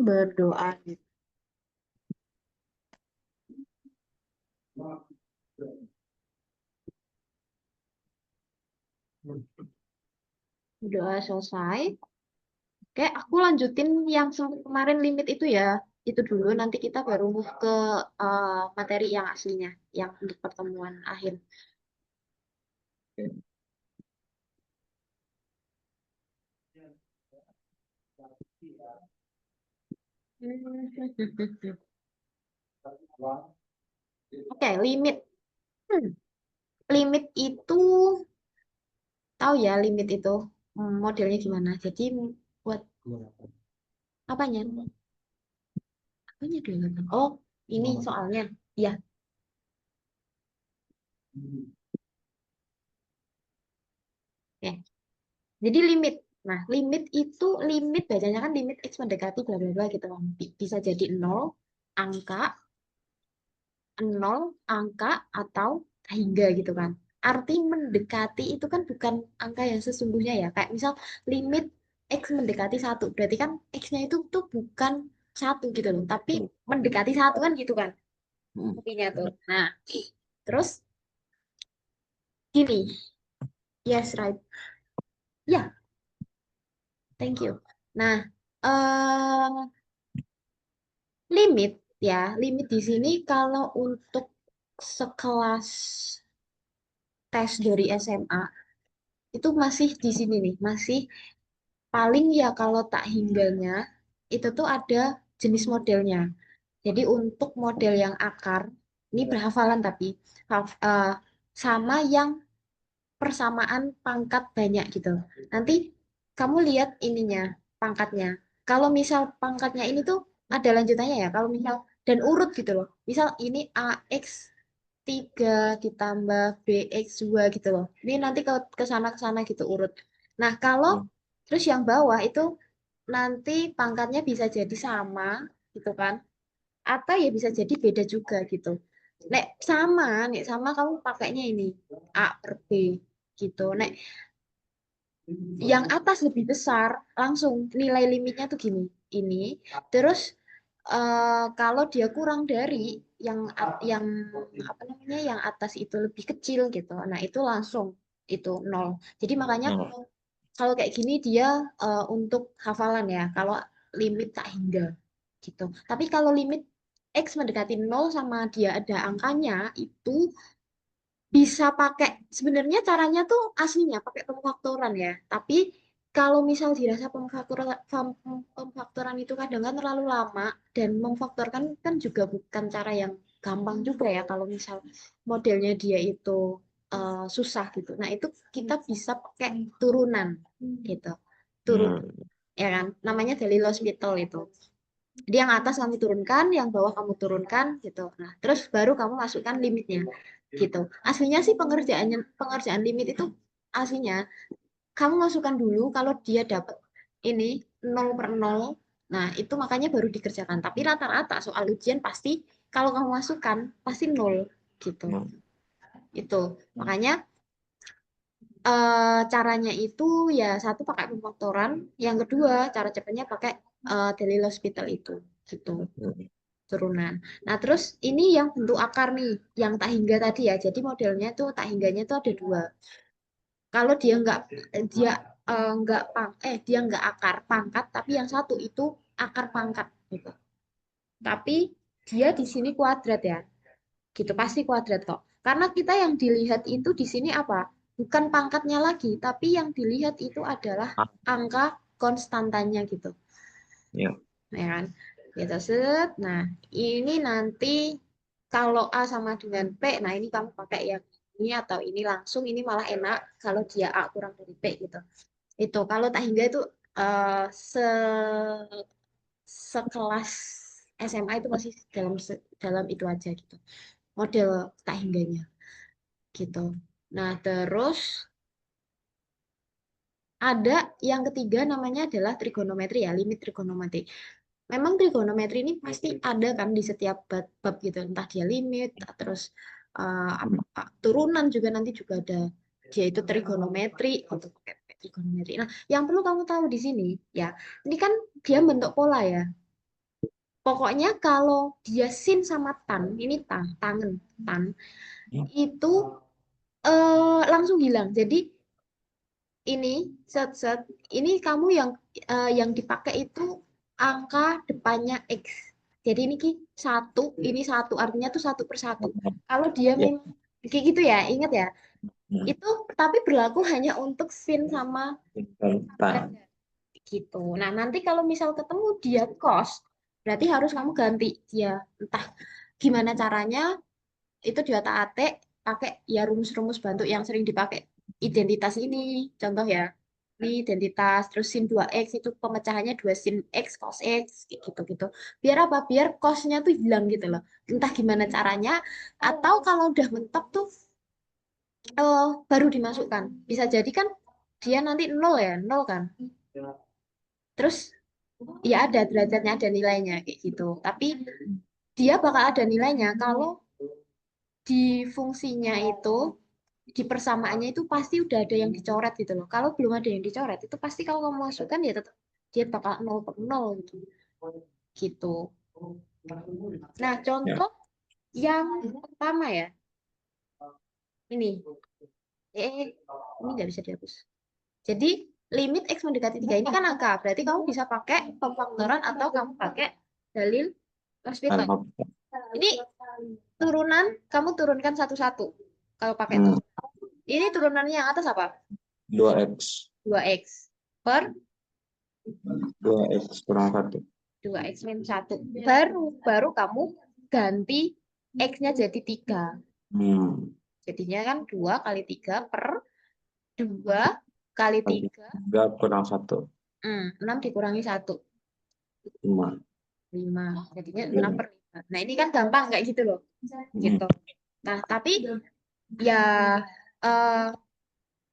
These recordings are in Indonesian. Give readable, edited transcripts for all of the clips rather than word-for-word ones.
berdoa gitu. Doa selesai. Oke, aku lanjutin yang kemarin limit itu ya. Itu dulu, nanti kita baru move ke materi yang aslinya, yang untuk pertemuan akhir. Oke, limit. Hmm, Limit itu, tahu ya limit itu modelnya gimana. Jadi buat apanya? Apanya dulu? Oh, ini soalnya. Ya, oke. Jadi limit. Nah, limit itu limit bacanya kan limit X mendekati bla bla bla gitu kan. Bisa jadi nol angka, nol angka atau hingga gitu kan. Arti mendekati itu kan bukan angka yang sesungguhnya ya. Kayak misal limit X mendekati satu. Berarti kan X-nya itu tuh bukan satu gitu loh. Tapi mendekati satu kan gitu kan. Artinya tuh. Nah, terus gini. Yes, right. Ya, thank you. Nah, limit ya, limit di sini kalau untuk sekelas tes dari SMA itu masih di sini nih, masih paling ya kalau tak hingganya itu tuh ada jenis modelnya. Jadi untuk model yang akar, ini berhafalan tapi sama yang persamaan pangkat banyak gitu. Nanti kamu lihat ininya, pangkatnya. Kalau misal pangkatnya ini tuh ada lanjutannya ya. Kalau misal dan urut gitu loh. Misal ini AX3 ditambah BX2 gitu loh. Ini nanti ke sana gitu urut. Nah, kalau terus yang bawah itu nanti pangkatnya bisa jadi sama gitu kan. Atau ya bisa jadi beda juga gitu. Nek sama kamu pakainya ini A per B gitu. Yang atas lebih besar, langsung nilai limitnya tuh gini. Ini. Terus kalau dia kurang dari yang apa namanya yang atas itu lebih kecil gitu. Nah, itu langsung itu nol. Jadi makanya kalau kayak gini dia untuk hafalan ya. Kalau limit tak hingga gitu. Tapi kalau limit X mendekati nol sama dia ada angkanya itu bisa pakai sebenarnya caranya tuh aslinya pakai pemfaktoran ya. Tapi kalau misal dirasa pemfaktoran itu kadang kan terlalu lama dan memfaktorkan kan juga bukan cara yang gampang juga ya kalau misal modelnya dia itu susah gitu. Nah, itu kita bisa pakai turunan gitu. Turun ya kan? Namanya dari L'Hospital itu. Jadi yang atas kamu turunkan, yang bawah kamu turunkan gitu. Nah, terus baru kamu masukkan limitnya gitu. Aslinya sih pengerjaan limit itu aslinya kamu masukkan dulu kalau dia dapat ini nol per nol. Nah, itu makanya baru dikerjakan. Tapi rata-rata soal ujian pasti kalau kamu masukkan pasti nol gitu. Itu. Makanya caranya itu ya satu pakai pemfaktoran, yang kedua cara cepatnya pakai daily hospital itu gitu turunan. Nah, terus ini yang bentuk akar nih, yang tak hingga tadi ya. Jadi modelnya tuh tak hingganya tuh ada dua. Kalau dia dia nggak akar pangkat, tapi yang satu itu akar pangkat gitu. Tapi dia di sini kuadrat ya, gitu pasti kuadrat kok. Karena kita yang dilihat itu di sini apa? Bukan pangkatnya lagi, tapi yang dilihat itu adalah angka konstantannya gitu. Ya. Ya kan? Gitu set. Nah, ini nanti kalau A sama dengan P, nah ini kamu pakai yang ini atau ini langsung, ini malah enak kalau dia A kurang dari P gitu. Itu kalau tak hingga itu eh, se sekelas SMA itu masih dalam itu aja gitu. Model tak hingganya gitu. Nah, terus ada yang ketiga namanya adalah trigonometri ya, limit trigonometri. Memang trigonometri ini pasti ada kan di setiap bab gitu, entah dia limit, terus turunan juga nanti juga ada. Dia itu trigonometri untuk trigonometri. Nah, yang perlu kamu tahu di sini ya, ini kan dia bentuk pola ya. Pokoknya kalau dia sin sama tan, ini tangen, tan, itu langsung hilang. Jadi ini set set ini kamu yang dipakai itu angka depannya x. Jadi ini satu artinya tuh satu per satu. Kalau dia Ya. memang kayak gitu ya, ingat ya. Itu tapi berlaku hanya untuk sin sama Tan. aja gitu. Nah, nanti kalau misal ketemu dia kos, berarti harus kamu ganti dia. Entah gimana caranya, itu di otak-atik pakai ya rumus-rumus bantu yang sering dipakai identitas ini. Contoh ya, ini identitas, terus sin 2x itu pemecahannya 2 sin x cos x, kayak gitu-gitu. Biar apa? Biar cosnya tuh hilang gitu loh. Entah gimana caranya, atau kalau udah mentok tuh baru dimasukkan. Bisa jadi kan dia nanti nol ya, nol kan. Terus ya ada derajatnya, ada nilainya kayak gitu. Tapi dia bakal ada nilainya kalau di fungsinya itu, di persamaannya itu pasti udah ada yang dicoret gitu loh. Kalau belum ada yang dicoret, itu pasti kalau kamu masukkan ya tetap dia bakal nol per nol gitu. Gitu. Nah, Ya. contoh yang pertama ya, ini. Ini nggak bisa dihapus. Jadi, limit X mendekati 3 ini kan angka. Berarti kamu bisa pakai pemfaktoran atau kamu pakai dalil hospital. Ini turunan, kamu turunkan satu-satu. Kalau pakai Hmm. turunan. Ini turunannya yang atas apa? 2x. 2x per 2x kurang 1. 2x min 1. Baru kamu ganti x-nya jadi 3. Hmm. Jadinya kan 2 kali 3 per 2 kali 3. 3 kurang 1. 6 dikurangi 1. 5. 5. Jadinya 6 per 5. Nah, ini kan gampang kayak gitu loh. Hmm. Gitu. Nah, tapi ya eh,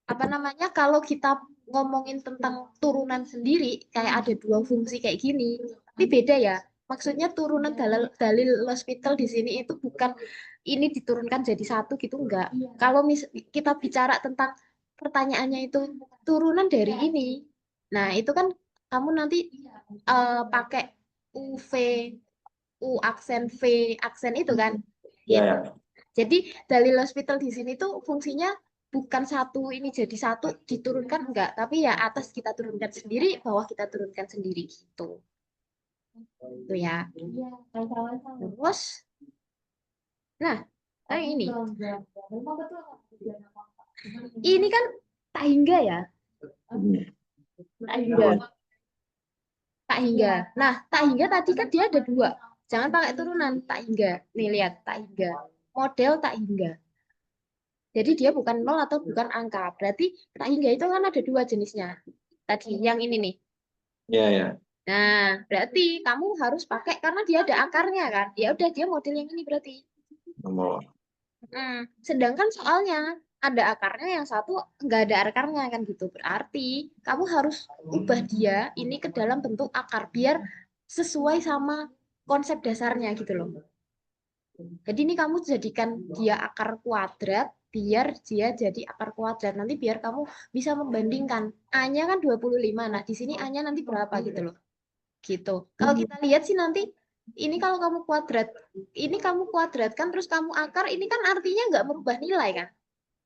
apa namanya, kalau kita ngomongin tentang turunan sendiri kayak ada dua fungsi kayak gini, tapi beda ya. Maksudnya turunan dalil hospital di sini itu bukan ini diturunkan jadi satu gitu, enggak. Kalau kita bicara tentang pertanyaannya itu turunan dari ini, nah itu kan kamu nanti pakai UV, U aksen V aksen itu kan, Ya, gitu. ya. Jadi dalil hospital di sini tuh fungsinya bukan satu ini jadi satu diturunkan enggak, tapi ya atas kita turunkan sendiri, bawah kita turunkan sendiri gitu. Itu ya. Terus, nah, ini. Ini kan tak hingga ya, Hmm. tak hingga, tak hingga. Nah, tak hingga tadi kan dia ada dua. Jangan pakai turunan, tak hingga. Nih lihat, tak hingga. Model tak hingga. Jadi dia bukan nol atau bukan angka. Berarti tak hingga itu kan ada dua jenisnya. Tadi yang ini nih. Ya, ya. Nah, berarti kamu harus pakai karena dia ada akarnya kan. Ya udah dia model yang ini berarti. Nomor. Sedangkan soalnya ada akarnya, yang satu nggak ada akarnya kan gitu. Berarti kamu harus ubah dia ini ke dalam bentuk akar biar sesuai sama konsep dasarnya gitu loh. Jadi ini kamu jadikan dia akar kuadrat biar dia jadi akar kuadrat. Nanti biar kamu bisa membandingkan. A-nya kan 25. Nah, di sini A-nya nanti berapa gitu loh. Gitu. Kalau kita lihat sih nanti ini kalau kamu kuadrat, ini kamu kuadratkan terus kamu akar, ini kan artinya nggak merubah nilai kan?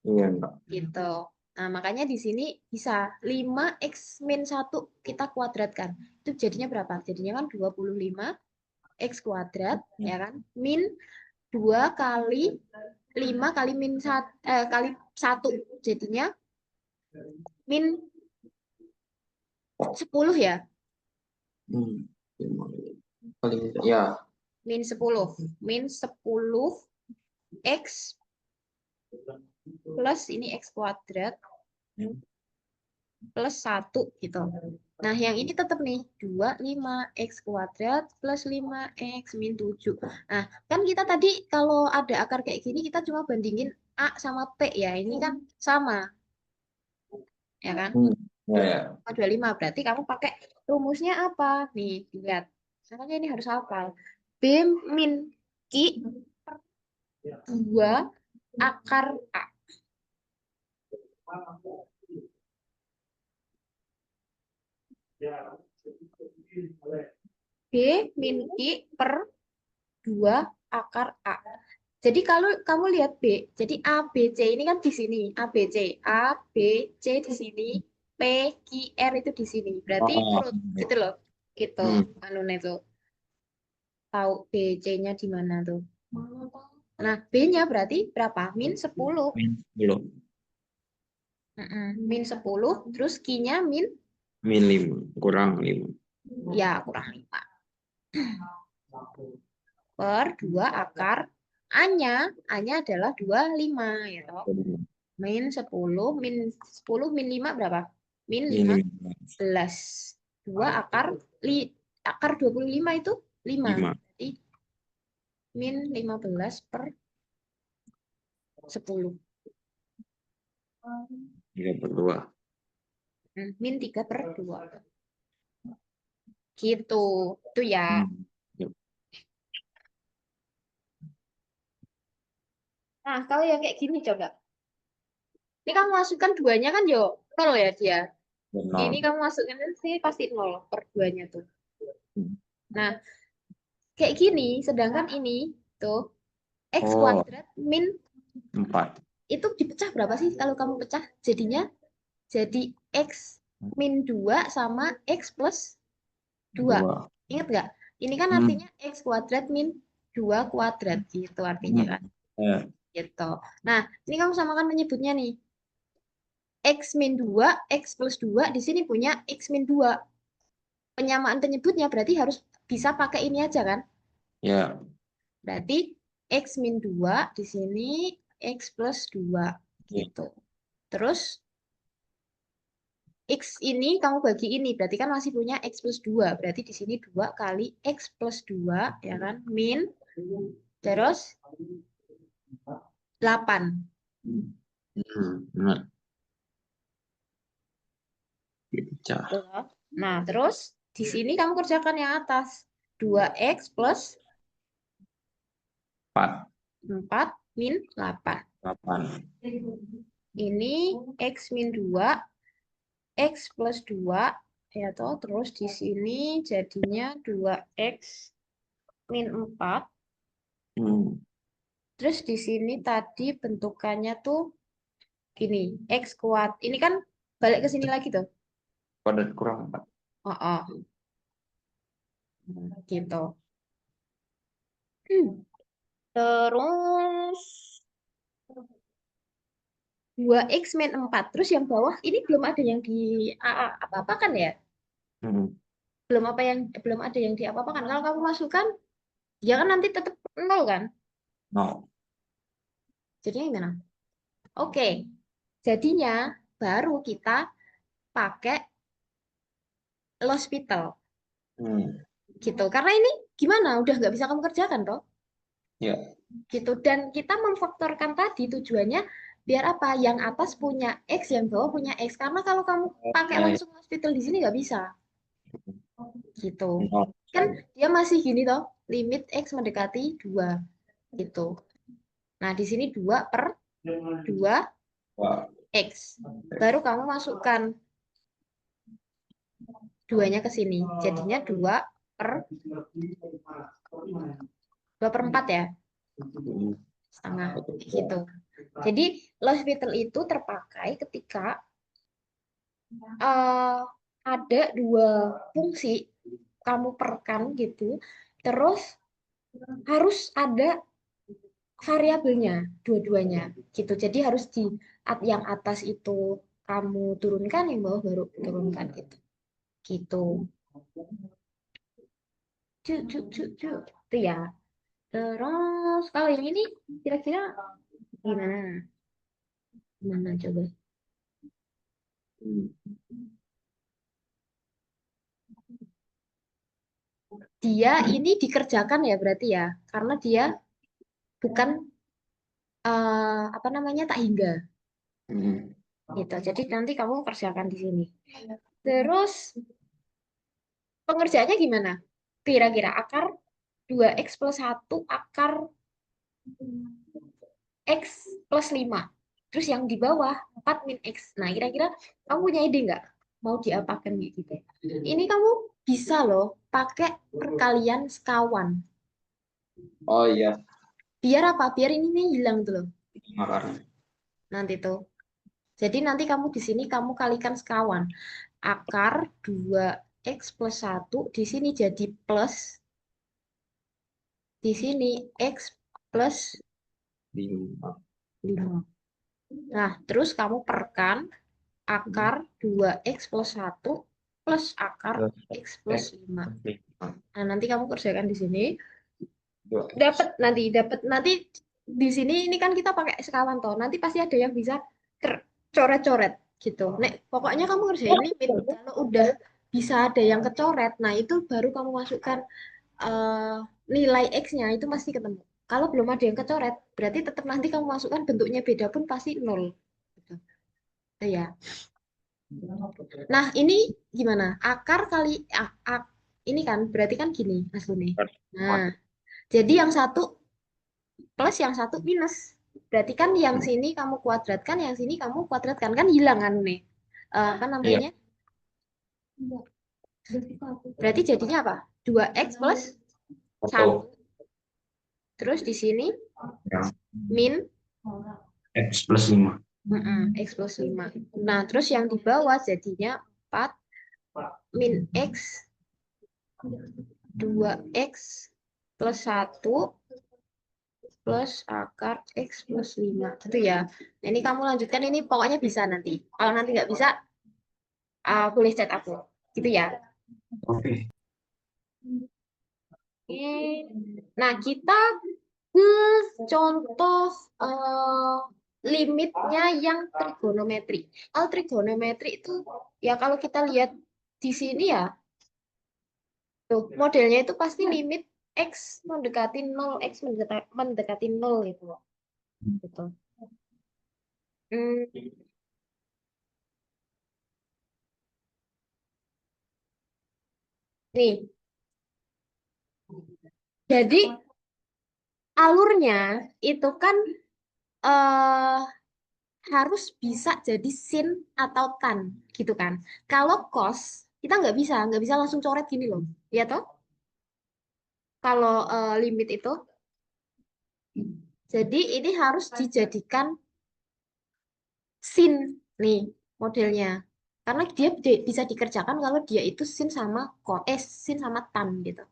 Iya, enggak. Gitu. Nah, makanya di sini bisa 5x min 1 kita kuadratkan. Itu jadinya berapa? Jadinya kan 25 x kuadrat, ya kan? Min 2 kali 5 kali min 1, kali 1. Jadinya min 10 ya? Hmm. Paling ya. Min 10. Min 10 x plus ini x kuadrat plus 1 gitu. Nah, yang ini tetap nih, 25x kuadrat plus 5x min 7. Nah, kan kita tadi kalau ada akar kayak gini, kita cuma bandingin A sama P ya. Ini kan sama, ya kan? Hmm. Ya, ya. 25. Berarti kamu pakai rumusnya apa? Nih, lihat. Makanya ini harus hafal. B min Q per 2 akar A. B min Q per 2 akar A. Jadi kalau kamu lihat B, jadi A, B, C ini kan di sini. A, B, C. A, B, C di sini. P, Q, R itu di sini. Berarti Oh, urut gitu loh. Gitu. hmm. Anu itu. Tahu B, C-nya di mana tuh. Nah, B-nya berarti berapa? Min 10. Belum. Min 10. Terus Q-nya min, Min 5. Kurang 5. ya kurang 5. Per 2 akar A-nya. A-nya adalah 25. Ya toh. Min 10. Min 10 min 5 berapa? Min Min 5. 15. 2 akar, akar 25 itu 5. 5. Berarti min 15 per 10. 3 per 2. Min 3 per 2. Gitu. Itu ya. Hmm. Yep. Nah, kalau yang kayak gini coba. Ini kamu masukkan duanya kan yo 0 ya dia. Ini 0. kamu masukkan sih pasti 0 per duanya tuh. Hmm. Nah, kayak gini. Sedangkan ini tuh X Oh, kuadrat min 4. itu dipecah berapa sih kalau kamu pecah? Jadinya jadi X min 2 sama X plus 2. 2. Ingat nggak? Ini kan Hmm. artinya X kuadrat min 2 kuadrat. Gitu artinya Hmm. kan. Eh, Gitu. Nah, ini kamu samakan penyebutnya nih. X min 2, X plus 2, di sini punya X min 2. Penyamaan penyebutnya berarti harus bisa pakai ini aja kan? ya. Berarti X min 2 di sini X plus 2 Ya. gitu. Terus X ini kamu bagi ini, berarti kan masih punya X plus 2. Berarti di sini 2 kali X plus 2, ya kan? Min, terus 8. Benar. Dipecah. Nah, terus di sini kamu kerjakan yang atas. 2X plus 4. 4 min 8. 8. Ini X min 2, X plus 2, ya toh. Terus di sini jadinya 2X min 4. Hmm. Terus di sini tadi bentukannya tuh gini, X kuat. Ini kan balik ke sini lagi tuh. Kuadrat kurang 4. Oh, oh. Gitu. Terus 2X min 4. Terus yang bawah ini belum ada yang di apa-apakan ya? Hmm. Belum ada yang di apa-apakan. Kalau kamu masukkan, ya kan nanti tetap 0 kan? No. Jadinya gimana? Oke. Jadinya baru kita pakai L'Hospital Hmm. gitu. Karena ini gimana? Udah nggak bisa kamu kerjakan toh? Ya. Gitu. Dan kita memfaktorkan tadi tujuannya biar apa? Yang atas punya X, yang bawah punya X. Karena kalau kamu pakai Ya, ya. langsung hospital di sini nggak bisa. Gitu. No. Kan dia masih gini toh, limit X mendekati 2. Gitu. Nah, di sini 2 per 2 Wah. X. Baru kamu masukkan duanya ke sini. Jadinya 2 per 2 per 4 ya. Hmm. Setengah. Gitu. Jadi, L'Hospital itu terpakai ketika eh, ada dua fungsi kamu perkan gitu, terus harus ada variabelnya dua-duanya gitu. Jadi harus di yang atas itu kamu turunkan, yang bawah baru turunkan gitu. Gitu. Cuk. Itu ya. Terus kalau yang ini kira-kira gimana? Gimana coba? Hmm. Dia ini dikerjakan ya berarti ya, karena dia bukan apa namanya tak hingga Hmm. gitu. Jadi nanti kamu kerjakan di sini. Terus pengerjaannya gimana? Kira-kira akar 2X plus 1 akar X plus 5. Terus yang di bawah 4 min X. Nah, kira-kira kamu punya ide nggak? Mau diapakan gitu? Ini kamu bisa loh. pakai perkalian sekawan. Oh iya, Biar apa? Biar ini nih hilang tuh loh. makarnya. Nanti tuh. Jadi nanti kamu di sini kamu kalikan sekawan. Akar 2x plus 1 di sini jadi plus, di sini x plus 5. 5. Nah, terus kamu perkan akar 2x plus 1 plus akar Terus x plus X 5. plus 5. Nah, nanti kamu kerjakan di sini. 2X. Dapat nanti di sini ini kan kita pakai sekawan toh. Nanti pasti ada yang bisa coret-coret gitu. Nek, pokoknya kamu kerjain limit. Kalau udah bisa ada yang kecoret, nah itu baru kamu masukkan eh, nilai X-nya itu pasti ketemu. Kalau belum ada yang kecoret, berarti tetap nanti kamu masukkan bentuknya beda pun pasti nol. Gitu. Itu ya. Nah, ini gimana? Akar kali ini kan berarti kan gini hasilnya. Nah, jadi yang satu plus yang satu minus. Berarti kan yang sini kamu kuadratkan, yang sini kamu kuadratkan. Kan hilang kan nih. Apa Iya, namanya? Berarti jadinya apa? 2x plus satu. 1. Terus di sini Ya. min X plus 5. X plus 5. Nah, terus yang di bawah jadinya 4 min x 2x plus 1 plus akar x plus 5. Itu ya. Nah, ini kamu lanjutkan, ini pokoknya bisa nanti. Kalau nanti nggak bisa, boleh chat aku. Gitu ya. Oke. Oke. Nah, kita ke contoh limitnya yang trigonometri. Kalau trigonometri itu ya kalau kita lihat di sini ya, tuh modelnya itu pasti limit x mendekati 0, x mendekati 0 itu. Gitu. Hmm, nih, jadi alurnya itu kan eh harus bisa jadi sin atau tan gitu kan. Kalau cos kita nggak bisa langsung coret gini loh, ya toh? Kalau limit itu, jadi ini harus dijadikan sin nih modelnya, karena dia bisa dikerjakan kalau dia itu sin sama sin sama tan gitu.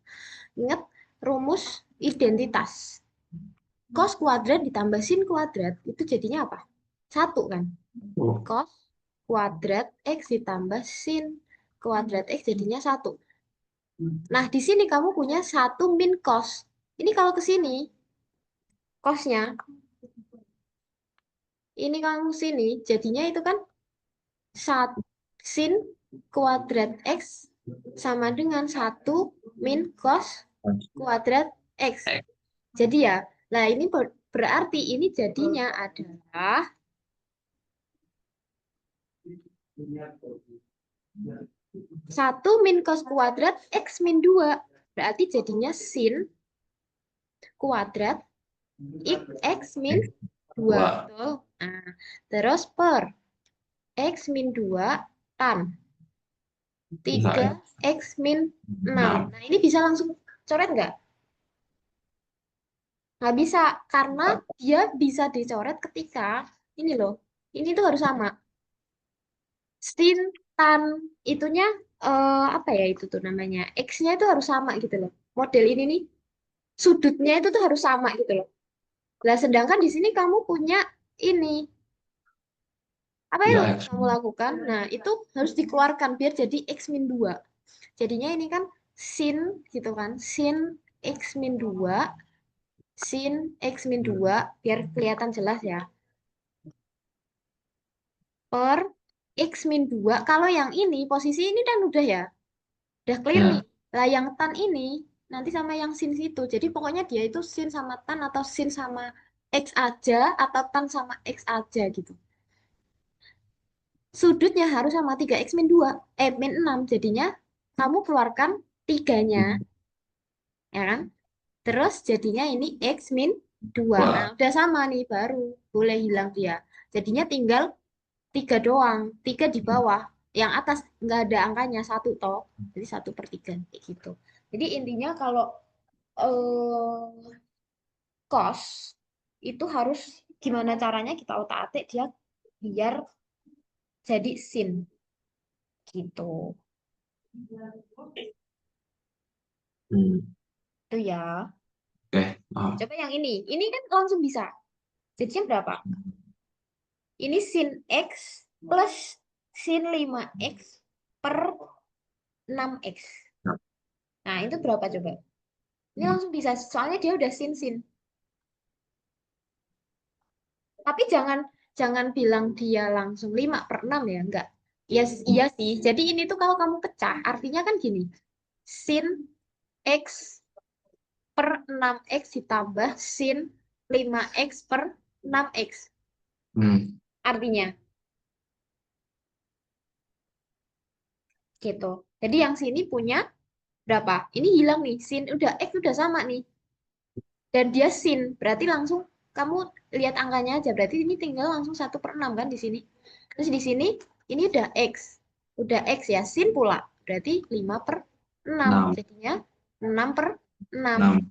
Ingat rumus identitas. Cos kuadrat ditambah sin kuadrat itu jadinya apa? Satu kan? Oh, Cos kuadrat X ditambah sin kuadrat X jadinya satu. Nah, di sini kamu punya satu min cos. Ini kalau ke sini, cosnya, ini kamu sini, jadinya itu kan sin kuadrat X sama dengan satu min cos kuadrat X. Jadi ya, nah ini berarti ini jadinya adalah satu min cos kuadrat X min 2. Berarti jadinya sin kuadrat X min 2. dua. Betul. Nah, terus per X min 2 tan Bisa 3 ya. X min 6. 6. Nah, ini bisa langsung coret nggak? Nggak bisa, karena dia bisa dicoret ketika ini loh. Ini tuh harus sama. Sin, tan, itunya apa ya itu tuh namanya? X-nya itu harus sama gitu loh. Model ini nih, sudutnya itu tuh harus sama gitu loh. Nah, sedangkan di sini kamu punya ini. Apa yang Tiga harus X. kamu lakukan? Nah, itu harus dikeluarkan biar jadi X min 2. Jadinya ini kan sin gitu kan. Sin X min 2, sin X min 2 biar kelihatan jelas ya. Per X min 2. Kalau yang ini, posisi ini kan udah ya. Udah clear nih. Ya. Lah yang tan ini nanti sama yang sin situ. Jadi pokoknya dia itu sin sama tan atau sin sama X aja atau tan sama X aja gitu. Sudutnya harus sama 3x min 2. Min 6. Jadinya kamu keluarkan tiganya, ya kan? Terus jadinya ini x min 2. Nah, Dua. udah sama nih, baru boleh hilang dia. Jadinya tinggal 3 doang. 3 di bawah. yang atas nggak ada angkanya satu toh, jadi 1/3 kayak gitu. Jadi intinya kalau kos itu harus gimana caranya kita otak-atik dia biar jadi sin gitu. Hmm. Itu ya. Oke. Nah, coba yang ini. Ini kan langsung bisa. Jadinya berapa? Ini sin X plus sin 5X per 6X. Nah, itu berapa coba? Ini langsung bisa. Soalnya dia udah sin-sin. Tapi jangan jangan bilang dia langsung 5/6 ya. Enggak. Iya, iya sih. Jadi ini tuh kalau kamu pecah, artinya kan gini. Sin X per 6X ditambah sin 5X per 6X. Hmm. Artinya gitu. Jadi yang sini punya berapa? Ini hilang nih. Sin udah X udah sama nih. Dan dia sin. Berarti langsung kamu lihat angkanya aja. Berarti ini tinggal langsung 1/6 kan di sini. Terus di sini ini udah X. Udah X ya. Sin pula. Berarti 5/6. 6. Jadinya 6/6. 6.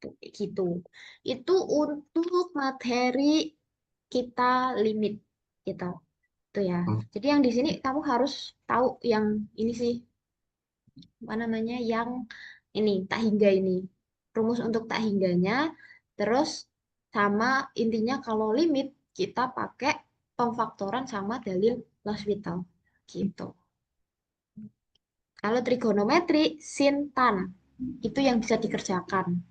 Tuh, kayak gitu. Itu untuk materi kita limit gitu. Itu ya. Jadi yang di sini kamu harus tahu yang ini sih, apa namanya? Yang ini tak hingga ini. Rumus untuk tak hingganya, terus sama intinya kalau limit kita pakai pemfaktoran sama dalil L'Hospital gitu. Kalau trigonometri sin tan itu yang bisa dikerjakan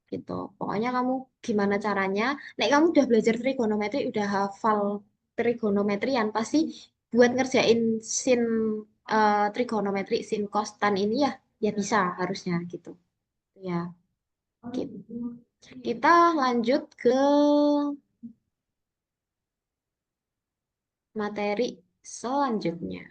gitu. Pokoknya kamu gimana caranya, nek kamu udah belajar trigonometri, udah hafal trigonometrian, pasti buat ngerjain sin trigonometri, sin cos tan ini ya, ya bisa harusnya gitu. Ya, gitu. Kita lanjut ke materi selanjutnya.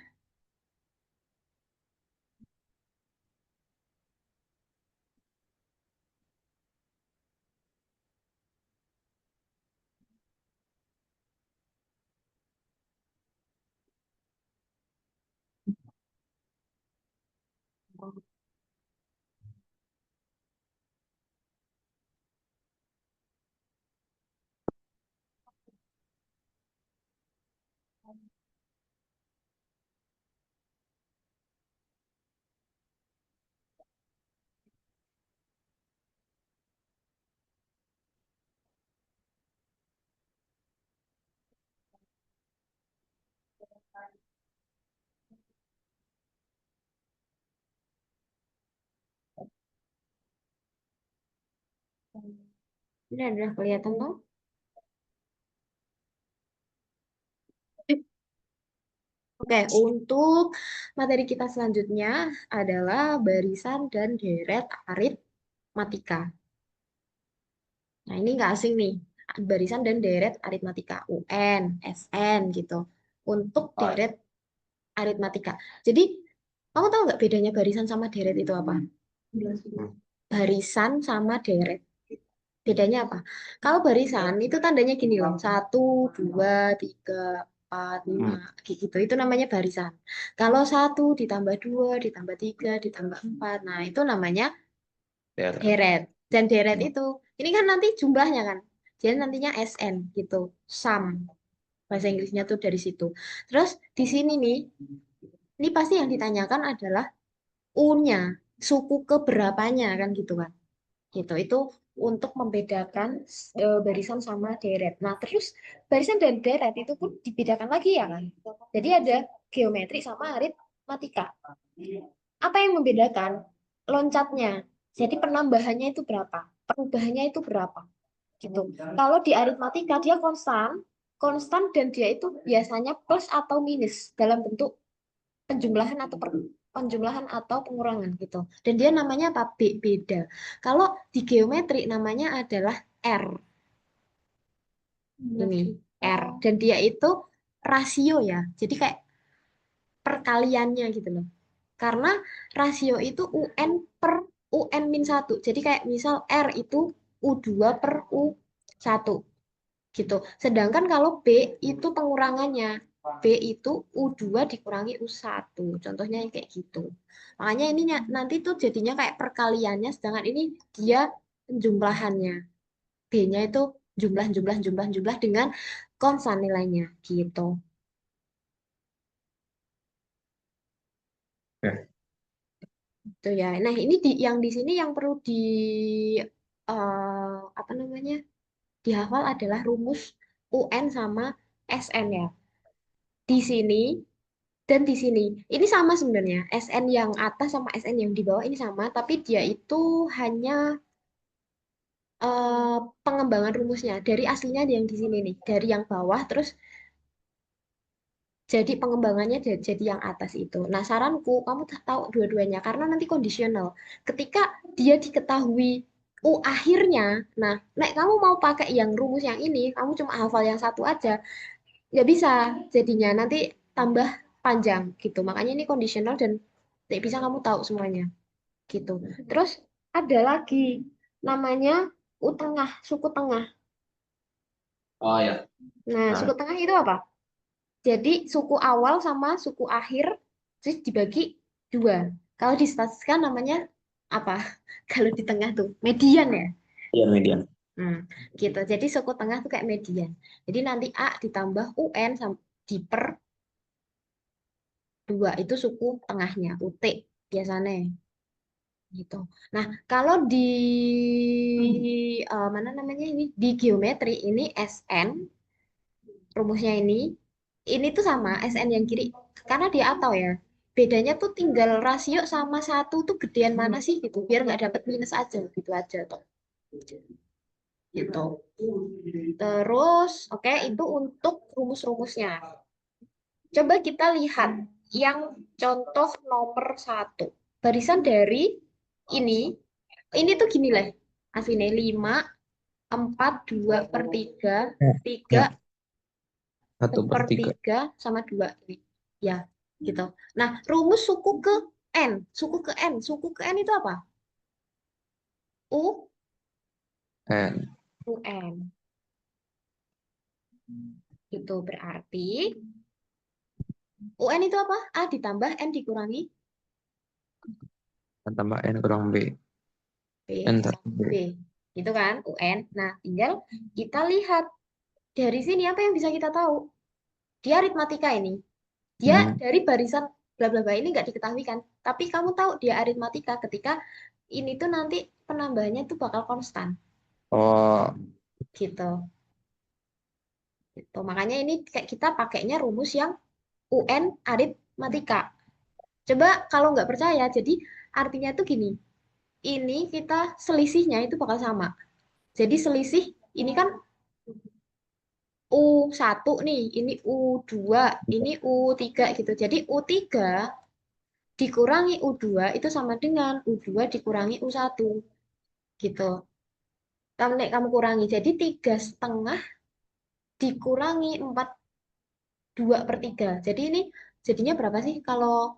Ini adalah kelihatan tuh. Oke, untuk materi kita selanjutnya adalah barisan dan deret aritmatika. Nah, ini nggak asing nih. Barisan dan deret aritmatika UN, SN gitu. Untuk deret aritmatika. Jadi, kamu tahu nggak bedanya barisan sama deret itu apa? Barisan sama deret. Bedanya apa? Kalau barisan itu tandanya gini loh. Satu, dua, tiga, empat, lima. Kayak gitu. Itu namanya barisan. Kalau satu ditambah dua, ditambah tiga, ditambah empat. Nah, itu namanya deret. Dan deret itu, ini kan nanti jumlahnya kan. Jadi nantinya SN gitu. Sum. Bahasa Inggrisnya tuh dari situ. Terus di sini nih, ini pasti yang ditanyakan adalah U-nya. Suku keberapanya kan gitu kan. Gitu. Itu untuk membedakan barisan sama deret. Nah, terus barisan dan deret itu pun dibedakan lagi ya kan. Jadi ada geometri sama aritmatika. Apa yang membedakan? Loncatnya. Jadi penambahannya itu berapa? Perubahannya itu berapa? Gitu. Kalau di aritmatika dia konstan, konstan dan dia itu biasanya plus atau minus dalam bentuk penjumlahan atau penjumlahan atau pengurangan gitu. Dan dia namanya apa? Beda. Kalau di geometri namanya adalah R. Ini R. Dan dia itu rasio ya. Jadi kayak perkaliannya gitu loh. Karena rasio itu UN per UN min 1. Jadi kayak misal R itu U2 per U1 gitu. Sedangkan kalau B itu pengurangannya. B itu U2 dikurangi U1. Contohnya yang kayak gitu. Makanya ini nanti tuh jadinya kayak perkaliannya, sedangkan ini dia penjumlahannya. B-nya itu jumlah, jumlah, jumlah, jumlah dengan konstan nilainya gitu. Oke. Itu ya. Nah, ini yang di sini yang perlu di apa namanya? Dihafal adalah rumus UN sama SN ya. Di sini dan di sini. Ini sama sebenarnya. SN yang atas sama SN yang di bawah ini sama, tapi dia itu hanya eh, pengembangan rumusnya dari aslinya yang di sini nih, dari yang bawah terus jadi pengembangannya jadi yang atas itu. Nah, saranku kamu tahu dua-duanya karena nanti kondisional. Ketika dia diketahui U akhirnya, nah, nek kamu mau pakai yang rumus yang ini, kamu cuma hafal yang satu aja, ya bisa jadinya nanti tambah panjang gitu. Makanya ini kondisional dan tidak bisa kamu tahu semuanya gitu. Terus ada lagi namanya U tengah, suku tengah. Oh ya. Nah, suku Nah, tengah itu apa? Jadi suku awal sama suku akhir terus dibagi dua. Kalau di statistika namanya apa? Kalau di tengah tuh median ya. iya median. Hmm, gitu. Jadi suku tengah tuh kayak median. Jadi nanti A ditambah UN diper dua itu suku tengahnya UT biasanya gitu. Nah, kalau di mana namanya ini di geometri ini SN rumusnya ini tuh sama SN yang kiri karena dia atau ya bedanya tuh tinggal rasio sama satu tuh gedean mana sih gitu biar nggak dapet minus aja gitu aja tuh gitu terus oke itu untuk rumus-rumusnya coba kita lihat yang contoh nomor satu barisan dari ini tuh gini lah aslinya 5 4 2 per 3 Ya. 3 Ya, 1/3. 1/3 sama 2 ini. Ya, gitu. Nah, rumus suku ke N. Suku ke N. Suku ke N itu apa? U, N. UN. Itu berarti UN itu apa? A ditambah N dikurangi Tambah N kurang B. B N sama satu B. B. Gitu kan, UN. Nah, tinggal kita lihat dari sini apa yang bisa kita tahu. Dia aritmatika ini. Dia Hmm. dari barisan bla bla bla ini nggak diketahui kan. Tapi kamu tahu dia aritmatika ketika ini tuh nanti penambahannya tuh bakal konstan. Oh, Gitu. Gitu. Makanya ini kayak kita pakainya rumus yang UN aritmatika. Coba kalau nggak percaya, jadi artinya tuh gini, ini kita selisihnya itu bakal sama. Jadi selisih ini kan U1 nih, ini U2, ini U3 gitu. Jadi U3 dikurangi U2 itu sama dengan U2 dikurangi U1 gitu. Kamu kurangi, jadi 3,5 dikurangi 4/2/3. Jadi ini jadinya berapa sih kalau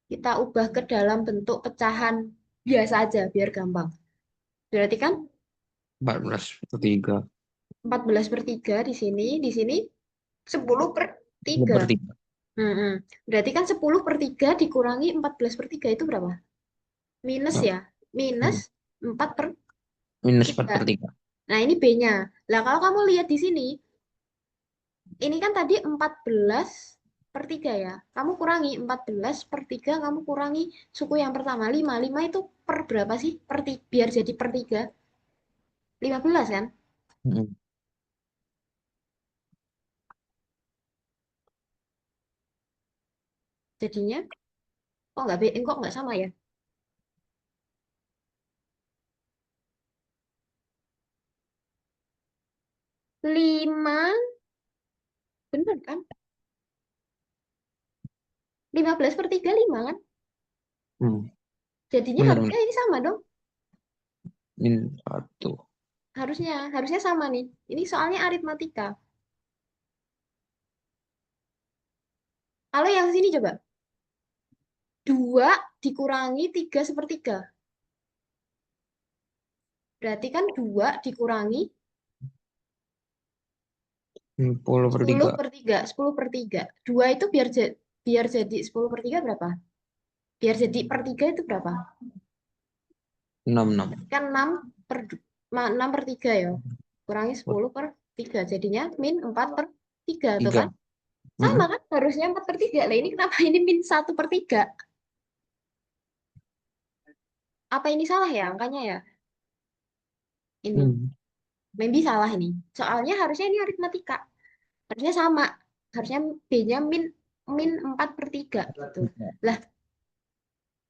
kita ubah ke dalam bentuk pecahan biasa aja biar gampang. Berarti kan 14/3. 14/3 di sini 10/3. 10/3. Hmm. Berarti kan 10/3 dikurangi 14/3 itu berapa? Minus Oh, ya, minus hmm. 4 per Minus empat 3. per 3. Nah ini B-nya. Lah kalau kamu lihat di sini, ini kan tadi 14/3 ya. Kamu kurangi 14/3, kamu kurangi suku yang pertama 5. 5 itu per berapa sih? Biar jadi per 3. 15 kan? Hmm. Jadinya kok nggak sama ya? 5 bener kan? 15/3 5 kan? Hmm. Jadinya Benar, benar. harusnya ini sama dong. -1. Harusnya sama nih. Ini soalnya aritmatika. Kalau yang sini coba. 2 dikurangi 3/3. Berarti kan 2 dikurangi 10 per 10 3. per 3, 10 per 3. 2 itu biar jadi 10 per 3 berapa? Biar jadi per 3 itu berapa? 6, 6. Kan 6 per 6 per 3 ya. Kurangi 10 per 3. Jadinya min 4 per 3 tuh 3. kan? Sama kan? Harusnya 4 per 3. Lah ini kenapa ini min 1 per 3? Apa ini salah ya angkanya ya? Ini. Hmm. Maybe salah ini. Soalnya harusnya ini aritmatika. Harusnya sama. Harusnya B-nya min min 4 per 3 gitu. Lah,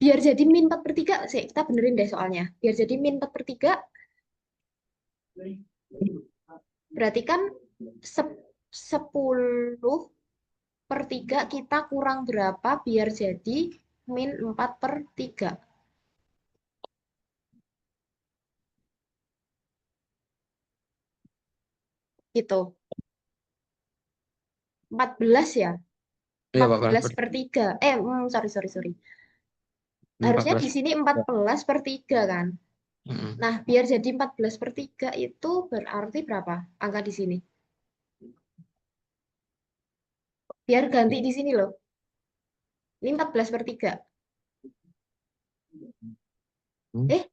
biar jadi min 4 per 3, kita benerin deh soalnya. Biar jadi min 4 per 3, berarti kan 10 per 3 kita kurang berapa biar jadi min 4 per 3. Gitu. 14 ya. Iya, empat 14 belas per per 3. Sorry, sorry, sorry. empat Harusnya belas di per sini 3. 14 per 3 kan. Mm-mm. Nah, biar jadi 14 per 3 itu berarti berapa angka di sini? Biar ganti di sini loh. Ini 14 per 3. Hmm. Eh,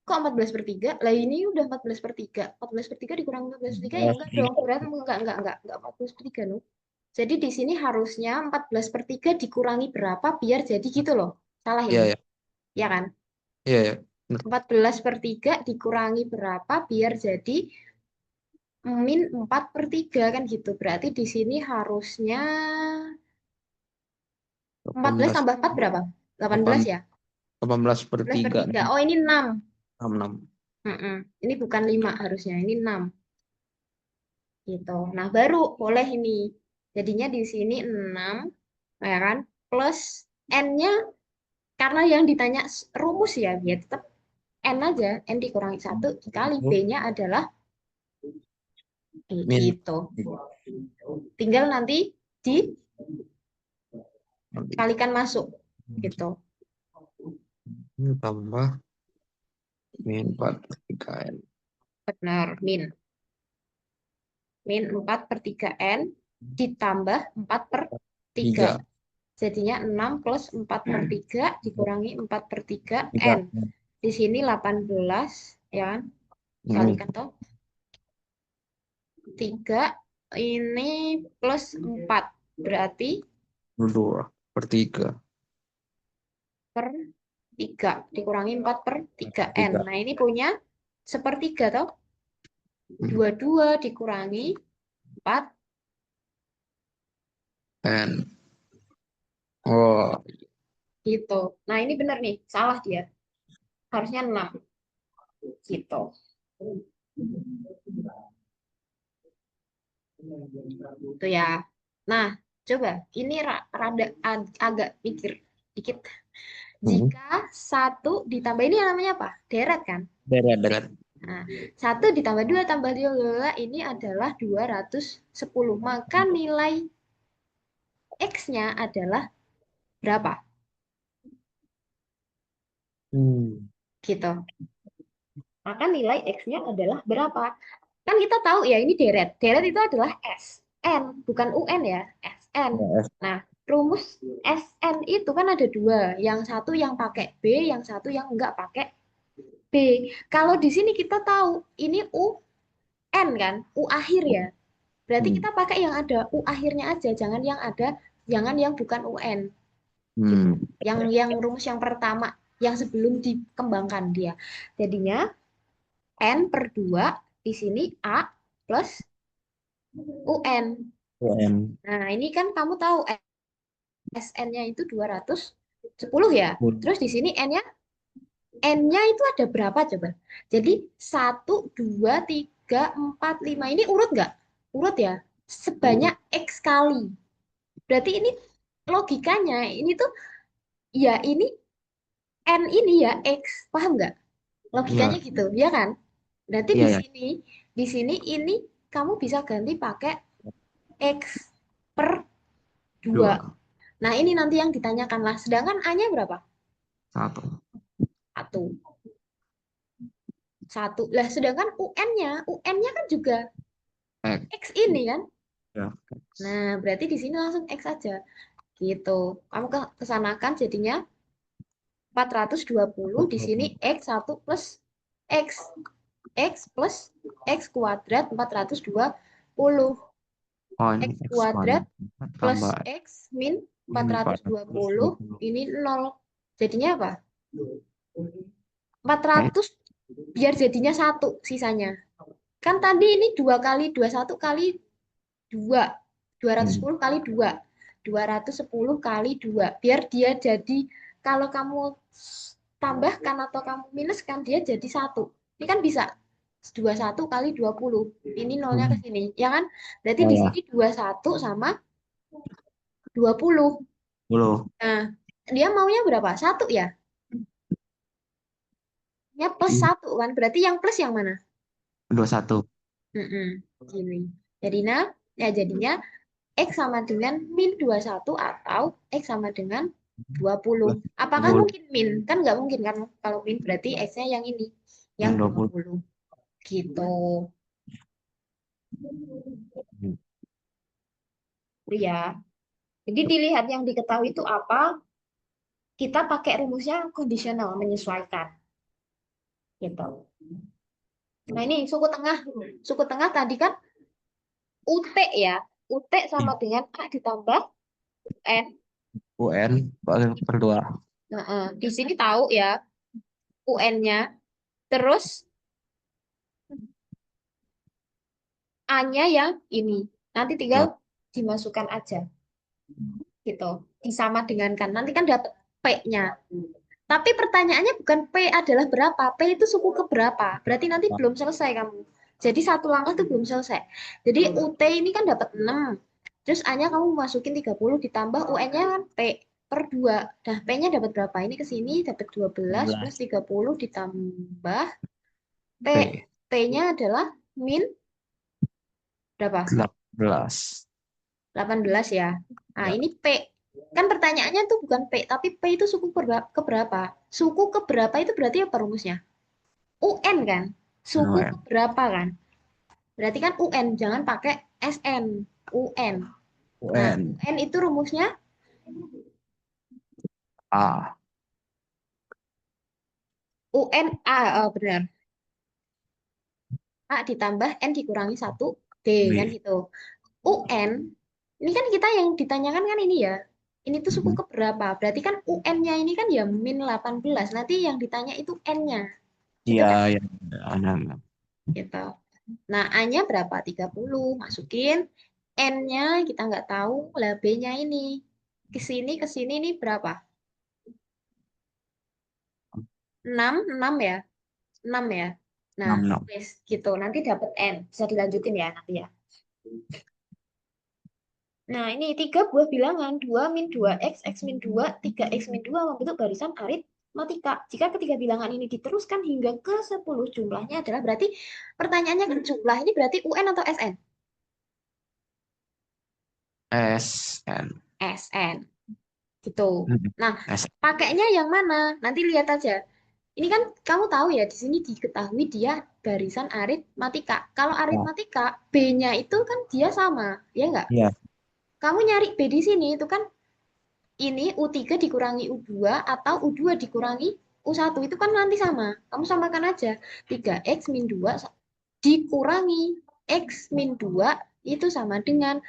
kok 14 per 3? Lah ini udah 14 per 3. 14 per 3 dikurangi 14 per 3 ya 14 enggak per dong. 3. Berarti enggak 14 per 3 loh. Jadi di sini harusnya 14 per 3 dikurangi berapa biar jadi gitu loh. Salah Iya, ini. ya. Ya kan? Iya, ya. Benar. 14 per 3 dikurangi berapa biar jadi min 4 per 3 kan gitu. Berarti di sini harusnya 14 18. tambah 4 berapa? 18 8, ya? 18 per 14 per 3. 3. Oh, ini 6. 6, 6. Ini bukan 5 harusnya, ini 6 gitu. Nah, baru boleh ini. Jadinya di sini 6 ya kan? Plus n-nya karena yang ditanya rumus ya, dia tetap n aja. N dikurangi 1 dikali Oh, B-nya adalah min gitu. Tinggal nanti dikalikan masuk gitu. tambah min 4 per 3 N. Benar, min 4 per 3N ditambah 4 per 3. 3. Jadinya 6 plus 4 per 3 dikurangi 4 per 3 N. 3. Di sini 18 ya kan? Hmm. Kalikan toh. 3 ini plus 4. Berarti 2 per 3. per 3 dikurangi 4 per 3N. 3. Nah ini punya sepertiga toh. Hmm. 22 dikurangi 4 N. Oh, gitu. Nah ini benar nih. Salah dia. Harusnya 6 gitu. Itu ya. Nah, coba ini rada agak mikir dikit. hmm. Jika satu ditambah ini namanya apa? Deret kan? Deret, deret. Nah, satu ditambah dua tambah dua ini adalah 210. Maka nilai X-nya adalah berapa? Hmm. Gitu. Maka nilai X-nya adalah berapa? Kan kita tahu ya ini deret. Deret itu adalah S. N, bukan UN ya. SN. Ya, S. Nah, rumus SN itu kan ada dua. Yang satu yang pakai B, yang satu yang enggak pakai B. Kalau di sini kita tahu ini UN kan, U akhir ya. Berarti Hmm. kita pakai yang ada U akhirnya aja, jangan yang bukan UN gitu. Hmm. Yang rumus yang pertama yang sebelum dikembangkan dia. Jadinya N per 2 di sini A plus UN. UN. Nah, ini kan kamu tahu SN-nya itu 210 ya. Terus di sini N-nya itu ada berapa coba? Jadi 1, 2, 3, 4, 5. Ini urut nggak? Urut ya. Sebanyak X kali. Berarti ini logikanya ini tuh ya ini N ini ya X. Paham nggak? Logikanya Ya, gitu, ya kan? Berarti iya, ya. di sini ini kamu bisa ganti pakai X per 2. 2. Nah, ini nanti yang ditanyakan lah. Sedangkan A-nya berapa? 1. Satu. Satu. Lah, sedangkan UN-nya kan juga X. X ini kan. Nah, berarti di sini langsung X aja. Gitu. Kamu kesanakan jadinya 420 di sini X1 plus X. X plus X kuadrat 420. Oh, X ini X kuadrat kuadrat plus tambah X min min 420 420. ini 0. Jadinya apa? Eh, 400 biar jadinya 1 sisanya. Kan tadi ini 2 kali 21 kali 2. hmm. 210 kali 2. 210 kali 2. Biar dia jadi, kalau kamu tambahkan atau kamu minuskan, dia jadi 1. Ini kan bisa 21 kali 20. Ini nolnya ke Hmm. sini. Ya kan? Berarti Oh di ya, sini 21 sama 20. 10. Nah, dia maunya berapa? 1 ya? Ya plus Ih, 1 kan? Berarti yang plus yang mana? 21. Mm-mm. Gini. Jadinya X sama dengan min 21 atau X sama dengan 20. Apakah 20. mungkin min? Kan nggak mungkin kan. Kalau min berarti X-nya yang ini. Yang Yang 20. 20. Gitu. Hmm. Itu ya. Jadi dilihat yang diketahui itu apa, kita pakai rumusnya kondisional, menyesuaikan. Gitu. Nah ini suku tengah. Suku tengah tadi kan UT ya. UT sama dengan A ditambah N. UN per 2. Nah, di sini tahu ya UN-nya. Terus A-nya yang ini. Nanti tinggal Ya. dimasukkan aja gitu. Disama dengankan. Nanti kan dapat P-nya. Tapi pertanyaannya bukan P adalah berapa. P itu suku ke berapa. Berarti nanti belum selesai kamu. Jadi satu langkah itu belum selesai. Jadi UT ini kan dapat 6. Terus A-nya kamu masukin 30 ditambah UN-nya kan P per 2. Nah, P-nya dapat berapa? Ini ke sini dapat 12 plus 12 30 ditambah P. P. P-nya adalah min berapa? 18. 18 ya. Nah, Ya. ini P. Kan pertanyaannya tuh bukan P, tapi P itu suku keberapa? Suku keberapa itu berarti apa rumusnya? UN kan? Suku UN. keberapa kan? Berarti kan UN, jangan pakai SN. UN. Nah, UN. UN itu rumusnya A. UNA, oh, benar. A ditambah N dikurangi 1 B, kan B. gitu. UN, ini kan kita yang ditanyakan kan ini ya. Ini tuh suku Mhm. keberapa? Berarti kan UN-nya ini kan ya min 18. Nanti yang ditanya itu N-nya. Gitu Iya, kan? ya. Ada. Gitu. Nah, A-nya berapa? 30. Masukin. N-nya kita nggak tahu. Lah, B-nya ini. Ke sini ini berapa? 6 6 ya? 6 ya? Nah, 66. wes gitu. Nanti dapat N. Bisa dilanjutin ya nanti ya. Nah, ini 3 buah bilangan. 2 min 2X, X min 2, 3X min 2 membentuk barisan aritmatika. Jika ketiga bilangan ini diteruskan hingga ke 10, jumlahnya adalah berarti pertanyaannya kan jumlah ini berarti UN atau SN? SN. SN. Gitu. Mhm. Nah, S. pakainya yang mana? Nanti lihat aja. Ini kan kamu tahu ya, di sini diketahui dia barisan aritmatika. Kalau Oh, aritmatika, B-nya itu kan dia sama, ya enggak? iya. Kamu nyari B di sini itu kan ini U3 dikurangi U2 atau U2 dikurangi U1 itu kan nanti sama. Kamu samakan aja. 3X min 2 dikurangi X min 2 itu sama dengan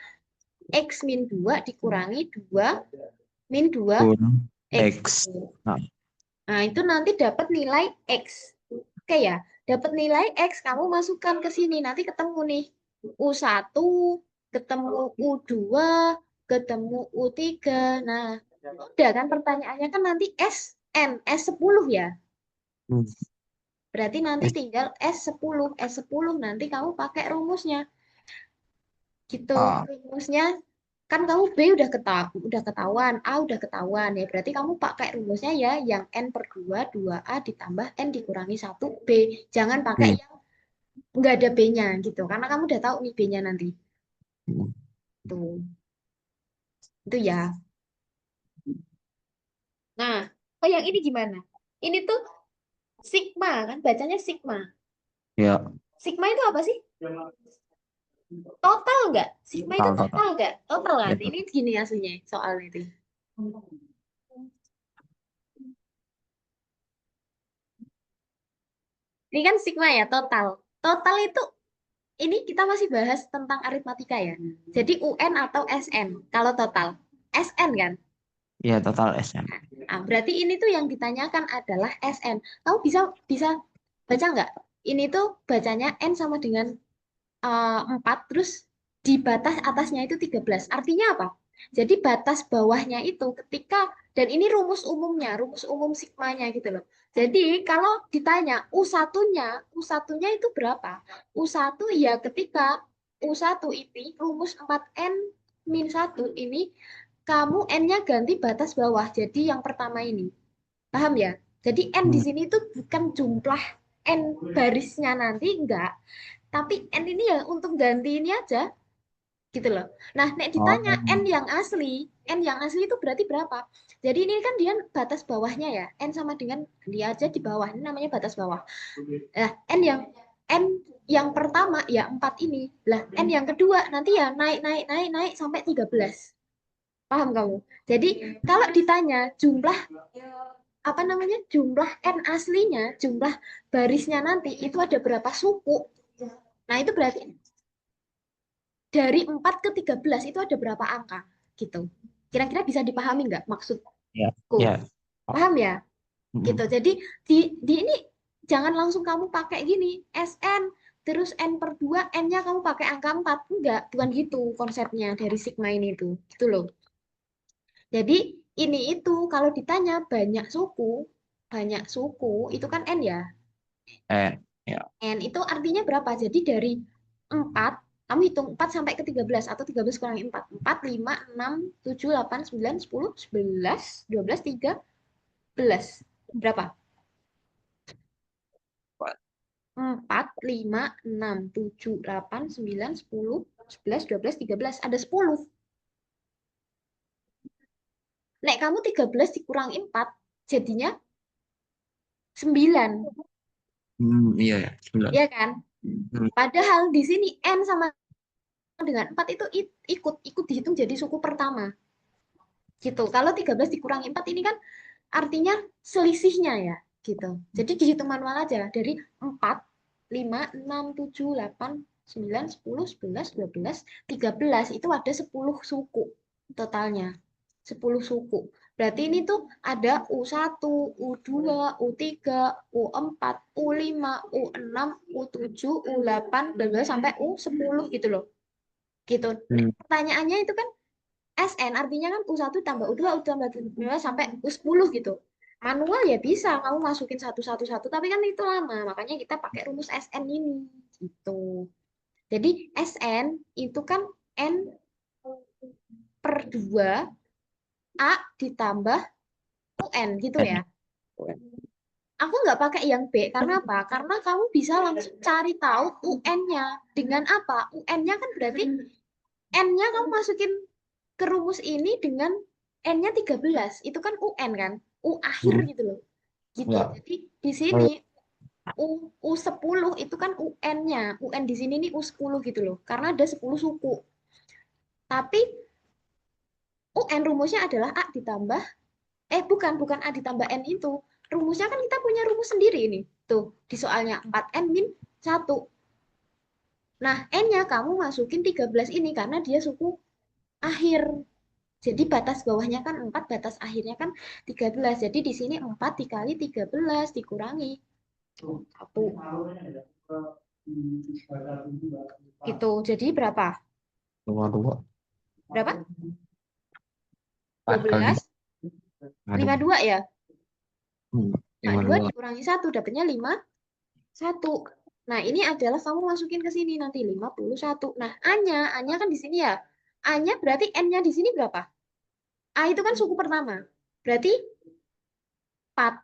X min 2 dikurangi 2 min 2 Kurang X. X. Nah, Nah, itu nanti dapat nilai X. Oke ya, dapat nilai X, kamu masukkan ke sini. Nanti ketemu nih. U1, ketemu U2, ketemu U3. Nah, udah kan pertanyaannya kan nanti SN, S10 ya. hmm. Berarti nanti S. tinggal S10. S10 nanti kamu pakai rumusnya. Gitu. A. Rumusnya kan kamu B udah ketahuan, A udah ketahuan ya. Berarti kamu pakai rumusnya ya yang N per 2 A ditambah N dikurangi 1 B. Jangan pakai B. yang nggak ada B-nya gitu. Karena kamu udah tahu nih B-nya nanti. Hmm. Tuh. Itu ya. Nah, oh yang ini gimana? Ini tuh sigma kan bacanya sigma. Ya. Sigma itu apa sih? Total nggak? Sigma itu Total, total. total nggak? Total kan? Ya, Ini total. gini aslinya soal itu. Ini kan sigma ya, total. Total itu, ini kita masih bahas tentang aritmatika ya. Jadi UN atau SN kalau total. SN kan? Ya, total SM. Nah, berarti ini tuh yang ditanyakan adalah SN. Kamu bisa bisa baca nggak? Ini tuh bacanya N sama dengan 4, terus di batas atasnya itu 13. Artinya apa? Jadi batas bawahnya itu ketika, dan ini rumus umumnya, rumus umum sigmanya gitu loh. Jadi kalau ditanya U1-nya, U1-nya itu berapa? U1 ya ketika U1 ini rumus 4N min 1 ini kamu N-nya ganti batas bawah. Jadi yang pertama ini. Paham ya? Jadi N di Hmm. sini itu bukan jumlah N barisnya nanti, enggak. Tapi N ini ya untuk ganti ini aja, gitu loh. Nah, nek ditanya Oh, N yang asli itu berarti berapa? Jadi ini kan dia batas bawahnya ya. N sama dengan dia aja di bawah. Ini namanya batas bawah. Nah, N yang pertama ya 4 ini. Lah, N yang kedua nanti ya naik naik naik naik sampai 13. Paham kamu? Jadi kalau ditanya jumlah apa namanya? Jumlah N aslinya, jumlah barisnya nanti itu ada berapa suku? Nah, itu berarti dari 4 ke 13 itu ada berapa angka gitu. Kira-kira bisa dipahami nggak ya, maksudku? ya. Oh, Paham ya? Gitu. mm-mm. Jadi di ini jangan langsung kamu pakai gini, SN terus N per 2, N-nya kamu pakai angka 4. Enggak, bukan gitu konsepnya dari sigma ini itu. Gitu loh. Jadi ini itu kalau ditanya banyak suku itu kan N ya. Ya. N itu artinya berapa? Jadi dari 4, kamu hitung 4 sampai ke 13 atau 13 kurangi 4. 4, 5, 6, 7, 8, 9, 10, 11, 12, 13. Berapa? 4, 5, 6, 7, 8, 9, 10, 11, 12, 13. Ada 10. Nek kamu 13 dikurangi 4, jadinya 9. Iya ya, 9. Ya kan? Hmm. Padahal di sini N sama dengan 4 itu ikut ikut dihitung jadi suku pertama. Gitu. Kalau 13 dikurangi 4 ini kan artinya selisihnya ya, gitu. Jadi dihitung manual aja dari 4, 5, 6, 7, 8, 9, 10, 11, 12, 13 itu ada 10 suku totalnya. 10 suku. Berarti ini tuh ada U1, U2, U3, U4, U5, U6, U7, U8, sampai U10 gitu loh. Gitu. Nah, Hmm. pertanyaannya itu kan SN artinya kan U1 tambah U2, U tambah U2 sampai U10 gitu. Manual ya bisa kamu masukin satu-satu, tapi kan itu lama. Makanya kita pakai rumus SN ini gitu. Jadi SN itu kan N per 2 A ditambah UN gitu ya. Aku nggak pakai yang B karena apa? Karena kamu bisa langsung cari tahu UN-nya dengan apa? UN-nya kan berarti N-nya kamu masukin ke rumus ini dengan N-nya 13. Itu kan UN kan? U akhir Hmm. gitu loh. Gitu. Ya. Jadi di sini U10 itu kan UN-nya. UN di sini nih U10 gitu loh. Karena ada 10 suku. Tapi UN rumusnya adalah A ditambah, bukan, bukan A ditambah N itu. Rumusnya kan kita punya rumus sendiri ini. Tuh, di soalnya 4N min 1. Nah, N-nya kamu masukin 13 ini karena dia suku akhir. Jadi batas bawahnya kan 4, batas akhirnya kan 13. Jadi di sini 4 dikali 13 dikurangi 1. Gitu. Jadi berapa? 2, 2. Berapa? 4 kali 12, 2. 52 ya? Hmm. 52 52. dikurangi 1, dapatnya 51. Nah, ini adalah kamu masukin ke sini nanti 51. Nah, A-nya kan di sini ya. A-nya berarti N-nya di sini berapa? A itu kan suku pertama. Berarti 4.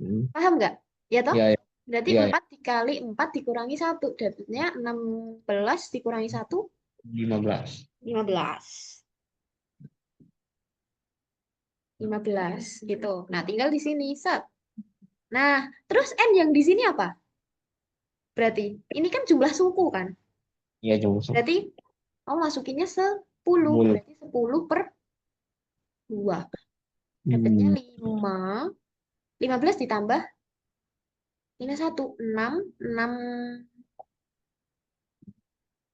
Hmm. Paham nggak? Ya toh? Ya, ya, Berarti ya, ya. 4 dikali 4 dikurangi 1. Dapatnya 16 dikurangi 1, 15. 15. 15 gitu. Nah, tinggal di sini. Set. Nah, terus N yang di sini apa? Berarti ini kan jumlah suku kan? Iya, coba masuk. Berarti kamu masukinnya 10. Mulut. Berarti 10 per 2. Dapatnya Hmm. 5. 15 ditambah ini 1. 6. 6.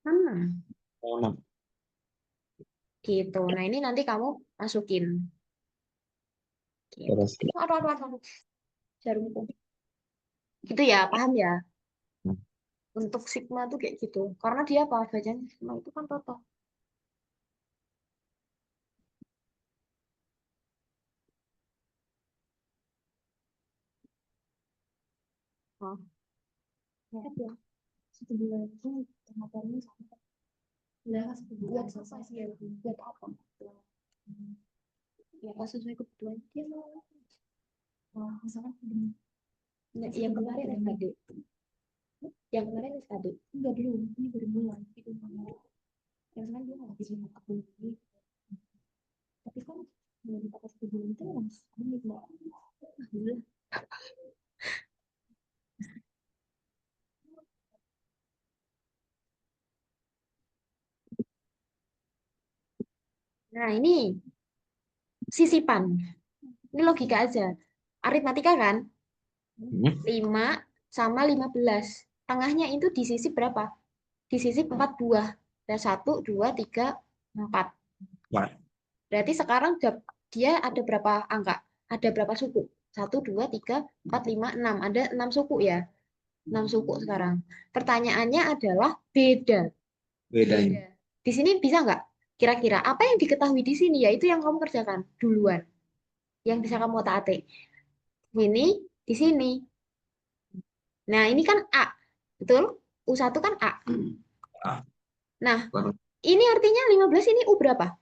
6. Oh, 6. Gitu. Nah, ini nanti kamu masukin. Gitu. Terus. Aduh, aduh, aduh, aduh. Jarumku. Gitu ya, paham ya? Hmm. Untuk sigma tuh kayak gitu. Karena dia apa? Bacanya sigma itu kan total. Oh, ya, ya. Satu bulan itu materi sampai udah satu bulan selesai sih ya. Buat apa? Ya, pas sesuai kebutuhan dia mau. Nah, misalkan yang kemarin SKD. Yang kemarin SKD. Enggak dulu, ini baru mulai. Itu yang sekarang dia nggak bisa ngakak dulu. Tapi kan kalau dipakai 1 bulan itu mas, ini nggak. Alhamdulillah. Nah, ini sisipan. Ini logika aja. Aritmatika kan? Hmm. 5 sama 15. Tengahnya itu disisip berapa? Disisip 4 buah. Ada 1, 2, 3, 4. Wah. Berarti sekarang dia ada berapa angka? Ada berapa suku? 1, 2, 3, 4, 5, 6. Ada 6 suku ya? 6 suku sekarang. Pertanyaannya adalah beda. Bedanya. Beda. Di sini bisa nggak? Kira-kira apa yang diketahui di sini? Ya itu yang kamu kerjakan duluan. Yang bisa kamu otak-atik. Ini, di sini. Nah, ini kan A. Betul? U1 kan A. Ah, Nah, baru ini artinya 15 ini U berapa?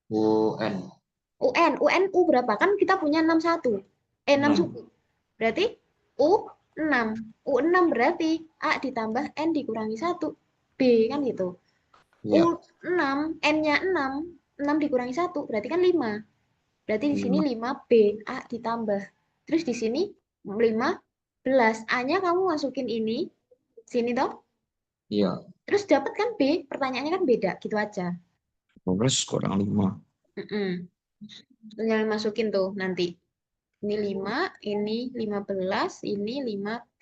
UN UN U berapa? Kan kita punya 61. 6 6. suku. Berarti U6. U6 berarti A ditambah N dikurangi 1. B kan gitu. Iya, U6, N-nya 6. 6 dikurangi 1 berarti kan 5. Berarti di sini 5. 5B. A ditambah. Terus di sini 15. A-nya kamu masukin ini. Sini toh. Iya, Terus dapat kan B. Pertanyaannya kan beda. Gitu aja. 15 kurang 5. Mm-mm. Jangan masukin tuh nanti. Ini 5, ini 15, ini 5B.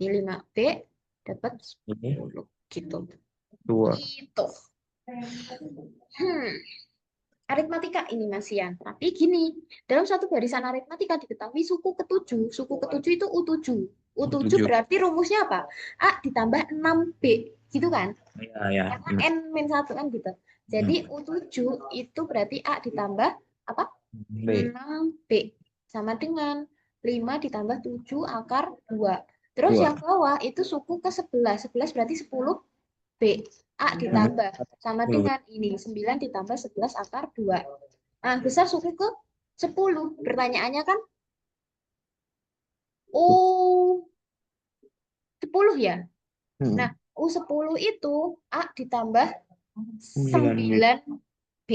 Ini 5B dapat Ini 10 gitu. 2. Gitu. Hmm. Aritmatika ini Mas Ian. Tapi gini, dalam satu barisan aritmatika diketahui suku ketujuh. Suku ketujuh itu U7. U7 7. berarti rumusnya apa? A ditambah 6B. Gitu kan? Ya, ya, Karena benar. N-1 kan gitu. Jadi Hmm. U7 itu berarti A ditambah apa? B. 6B. Sama dengan 5 ditambah 7 akar 2. Terus 2. yang bawah itu suku ke 11. 11 berarti 10B. A ditambah. Sama 10. dengan ini. 9 ditambah 11 akar 2. Nah, besar suku ke 10. Pertanyaannya kan U10 ya. Nah, Hmm. U10 itu A ditambah 9B. 9B.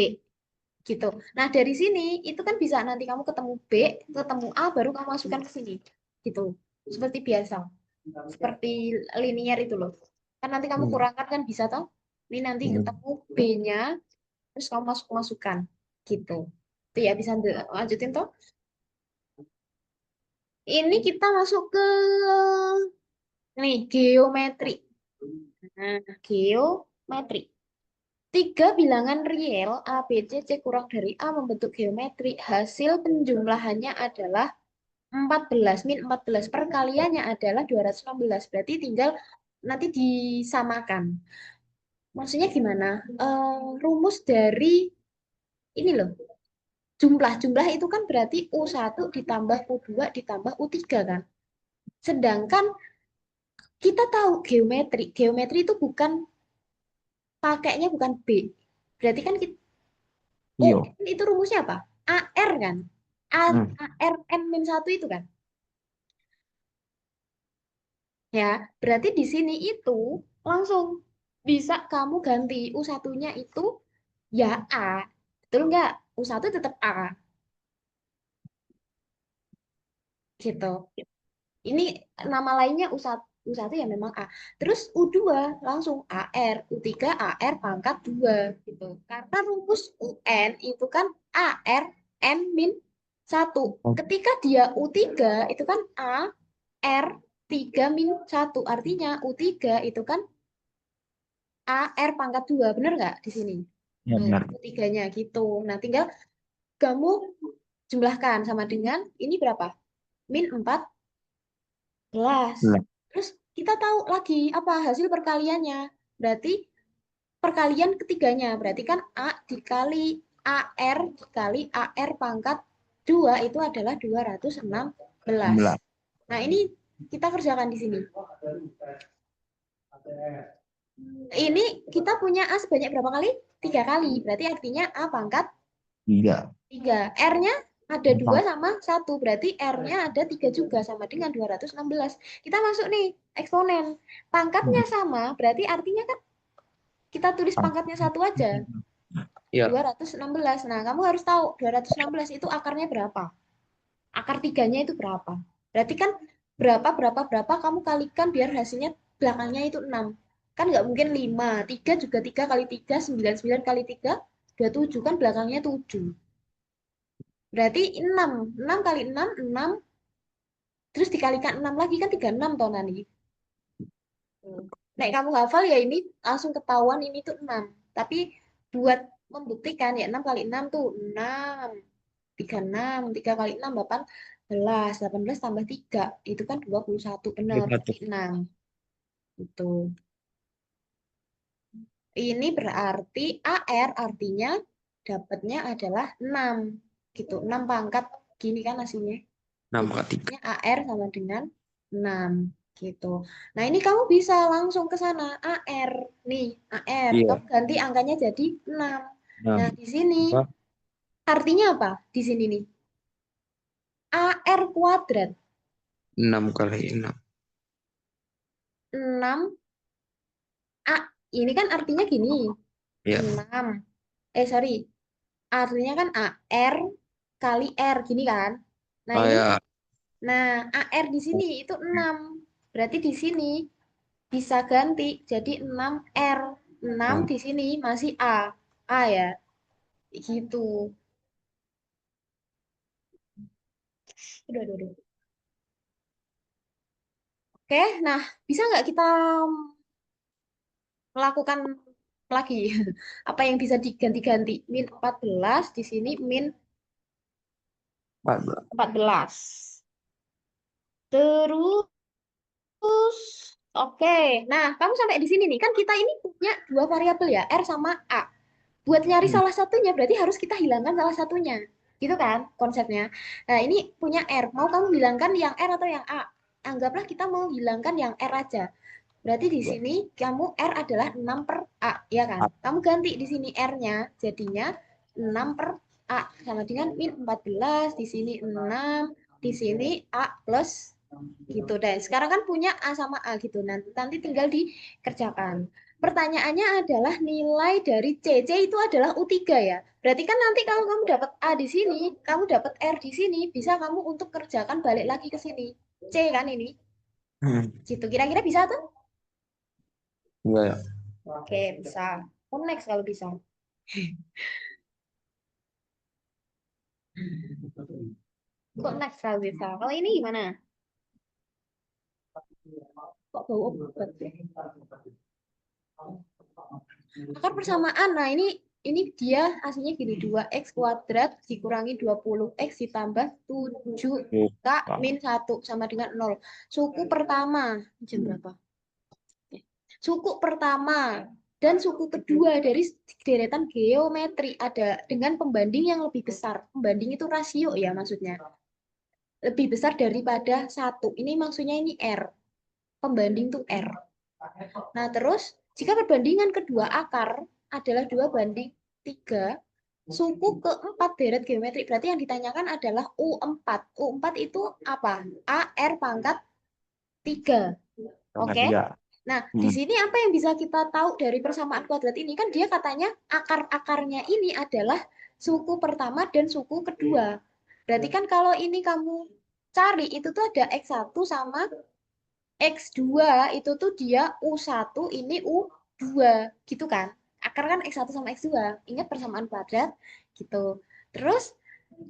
Gitu. Nah, dari sini itu kan bisa nanti kamu ketemu B, ketemu A, baru kamu masukkan ke sini. Gitu. Seperti biasa. Seperti linier itu loh. Kan nanti kamu Hmm. kurangkan kan bisa toh? Ini nanti Hmm. ketemu B-nya, terus kamu masukkan. Gitu. Itu ya bisa lanjutin toh. Ini kita masuk ke nih geometri. Nah, geometri. Tiga bilangan real A, B, C, C kurang dari A membentuk geometri. Hasil penjumlahannya adalah 14. Min 14. Perkaliannya adalah 216. Berarti tinggal nanti disamakan. Maksudnya gimana? Rumus dari ini loh. Jumlah. Jumlah itu kan berarti U1 ditambah U2 ditambah U3 kan. Sedangkan kita tahu geometri. Geometri itu bukan pakainya bukan B. Berarti kan kita, Iya. UN itu rumusnya apa? AR kan? A, Hmm. AR N-1 itu kan? Ya, berarti di sini itu langsung bisa kamu ganti U1-nya itu ya A. Betul nggak? U1 tetap A. Gitu. Ini nama lainnya U1. U1 ya memang A. Terus U2 langsung AR, U3 AR pangkat 2 gitu. Karena rumus UN itu kan AR N min 1. Oh, Ketika dia U3 itu kan A R 3 min 1. Artinya U3 itu kan AR pangkat 2. Bener nggak di sini? ya Tuh, benar. U3-nya gitu. Nah, tinggal kamu jumlahkan sama dengan ini berapa? Min 14. Benar. Terus kita tahu lagi apa hasil perkaliannya. Berarti perkalian ketiganya. Berarti kan A dikali AR dikali AR pangkat 2 itu adalah 216. 16. Nah, ini kita kerjakan di sini. Ini kita punya A sebanyak berapa kali? 3 kali. Berarti artinya A pangkat 3. 3. R-nya ada 2 Pang- sama 1. Berarti R-nya ada 3 juga sama dengan 216. Kita masuk nih, eksponen. Pangkatnya sama, berarti artinya kan kita tulis pang- pangkatnya 1 aja. Ya, 216. Nah, kamu harus tahu 216 itu akarnya berapa? Akar tiganya itu berapa? Berarti kan berapa kamu kalikan biar hasilnya belakangnya itu 6. Kan nggak mungkin 5. 3 juga 3 kali 3, 9. 9 kali 3, 27 kan belakangnya 7. Berarti 6. 6 kali 6, 6. Terus dikalikan 6 lagi kan 36 toh nanti. Nek kamu hafal ya ini langsung ketahuan ini tuh 6. Tapi buat membuktikan ya 6 kali 6 tuh 6. 36, 3 kali 6, 18. 18 tambah 3, itu kan 21. Benar, satu. berarti 6. Itu. Ini berarti AR artinya dapatnya adalah 6. Gitu, 6 pangkat. Gini kan hasilnya. 6 Jadi kali 3. artinya AR sama dengan 6. Gitu. Nah, ini kamu bisa langsung ke sana. AR. Nih, AR. Iya. Kamu ganti angkanya jadi 6. Nah, 6. di sini Apa? artinya apa? Di sini nih. AR kuadrat. 6 kali 6. 6 A. Ini kan artinya gini. Ya. 6. Sorry. Artinya kan AR kali R. Gini kan. Nah, ini. Kayak Nah, AR di sini itu 6. Berarti di sini bisa ganti jadi 6R. 6 6. di sini masih A. A ya. Gitu. Aduh. Oke, nah bisa nggak kita melakukan lagi? Apa yang bisa diganti-ganti? Min 14 di sini min 14. 14. Terus, oke. Nah, kamu sampai di sini nih. Kan kita ini punya dua variabel ya, R sama A. Buat nyari Hmm. salah satunya, berarti harus kita hilangkan salah satunya. Gitu kan konsepnya. Nah, ini punya R. Mau kamu hilangkan yang R atau yang A? Anggaplah kita mau hilangkan yang R aja. Berarti di Ya. sini kamu R adalah 6 per A, ya kan? Kamu ganti di sini R-nya, jadinya 6 per A. Sama dengan min 14, di sini 6, di sini A plus gitu deh. Sekarang kan punya A sama A gitu. Nanti tinggal dikerjakan. Pertanyaannya adalah nilai dari C. C itu adalah U3 ya. Berarti kan nanti kalau kamu dapat A di sini, kamu dapat R di sini, bisa kamu untuk kerjakan balik lagi ke sini. C kan ini. Hmm. Gitu. Kira-kira bisa tuh? Enggak ya. Oke, bisa. Oh, next kalau bisa. Kok next kalau bisa? Kalau ini gimana? Kok bau obat? Akar persamaan. Nah, ini dia hasilnya gini. 2x kuadrat dikurangi 20x ditambah 7k Bang. min 1 sama dengan 0. Suku pertama. Jam berapa? Suku pertama dan suku kedua dari deretan geometri ada dengan pembanding yang lebih besar. Pembanding itu rasio ya maksudnya. Lebih besar daripada 1. Ini maksudnya ini R. Pembanding tuh R. Nah, terus jika perbandingan kedua akar adalah 2 banding 3, suku keempat deret geometri, berarti yang ditanyakan adalah U4. U4 itu apa? AR pangkat 3. Tanggal Oke? 3. Nah, di Hmm. sini apa yang bisa kita tahu dari persamaan kuadrat ini? Kan dia katanya akar-akarnya ini adalah suku pertama dan suku kedua. Berarti kan kalau ini kamu cari, itu tuh ada X1 sama X2 itu tuh dia U1, ini U2 gitu kan. Akar kan X1 sama X2. Ingat persamaan kuadrat gitu. Terus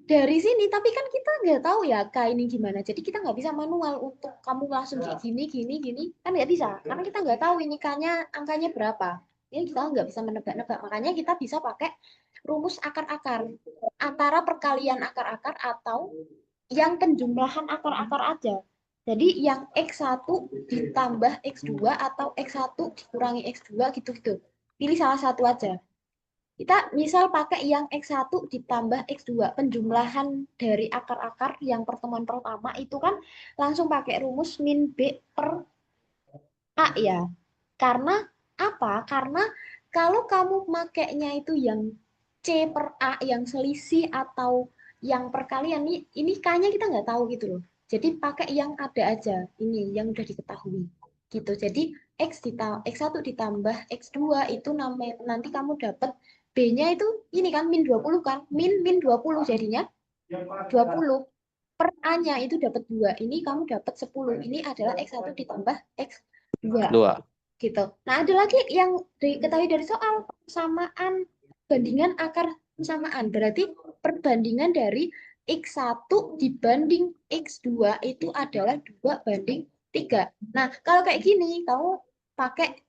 dari sini, tapi kan kita nggak tahu ya K ini gimana. Jadi kita nggak bisa manual untuk kamu langsung kayak gini, gini, gini. Kan nggak bisa. Karena kita nggak tahu ini K-nya angkanya berapa. Ini kita nggak bisa menebak-nebak. Makanya kita bisa pakai rumus akar-akar. Antara perkalian akar-akar atau yang penjumlahan akar-akar aja. Jadi yang X1 ditambah X2 atau X1 dikurangi X2 gitu-gitu. Pilih salah satu aja. Kita misal pakai yang X1 ditambah X2. Penjumlahan dari akar-akar yang pertemuan pertama itu kan langsung pakai rumus min B per A ya. Karena apa? Karena kalau kamu makainya itu yang C per A yang selisih atau yang perkalian ini K-nya kita nggak tahu gitu loh. Jadi pakai yang ada aja ini yang udah diketahui gitu. Jadi X1 ditambah X2 itu namanya nanti kamu dapat B-nya itu ini kan min 20 kan. Min 20 jadinya 20 per A-nya itu dapat 2. Ini kamu dapat 10. Ini adalah X1 ditambah X2 Dua. gitu. Nah, ada lagi yang diketahui dari soal persamaan bandingan akar persamaan. Berarti perbandingan dari X1 dibanding X2 itu adalah 2 banding 3. Nah, kalau kayak gini, kamu pakai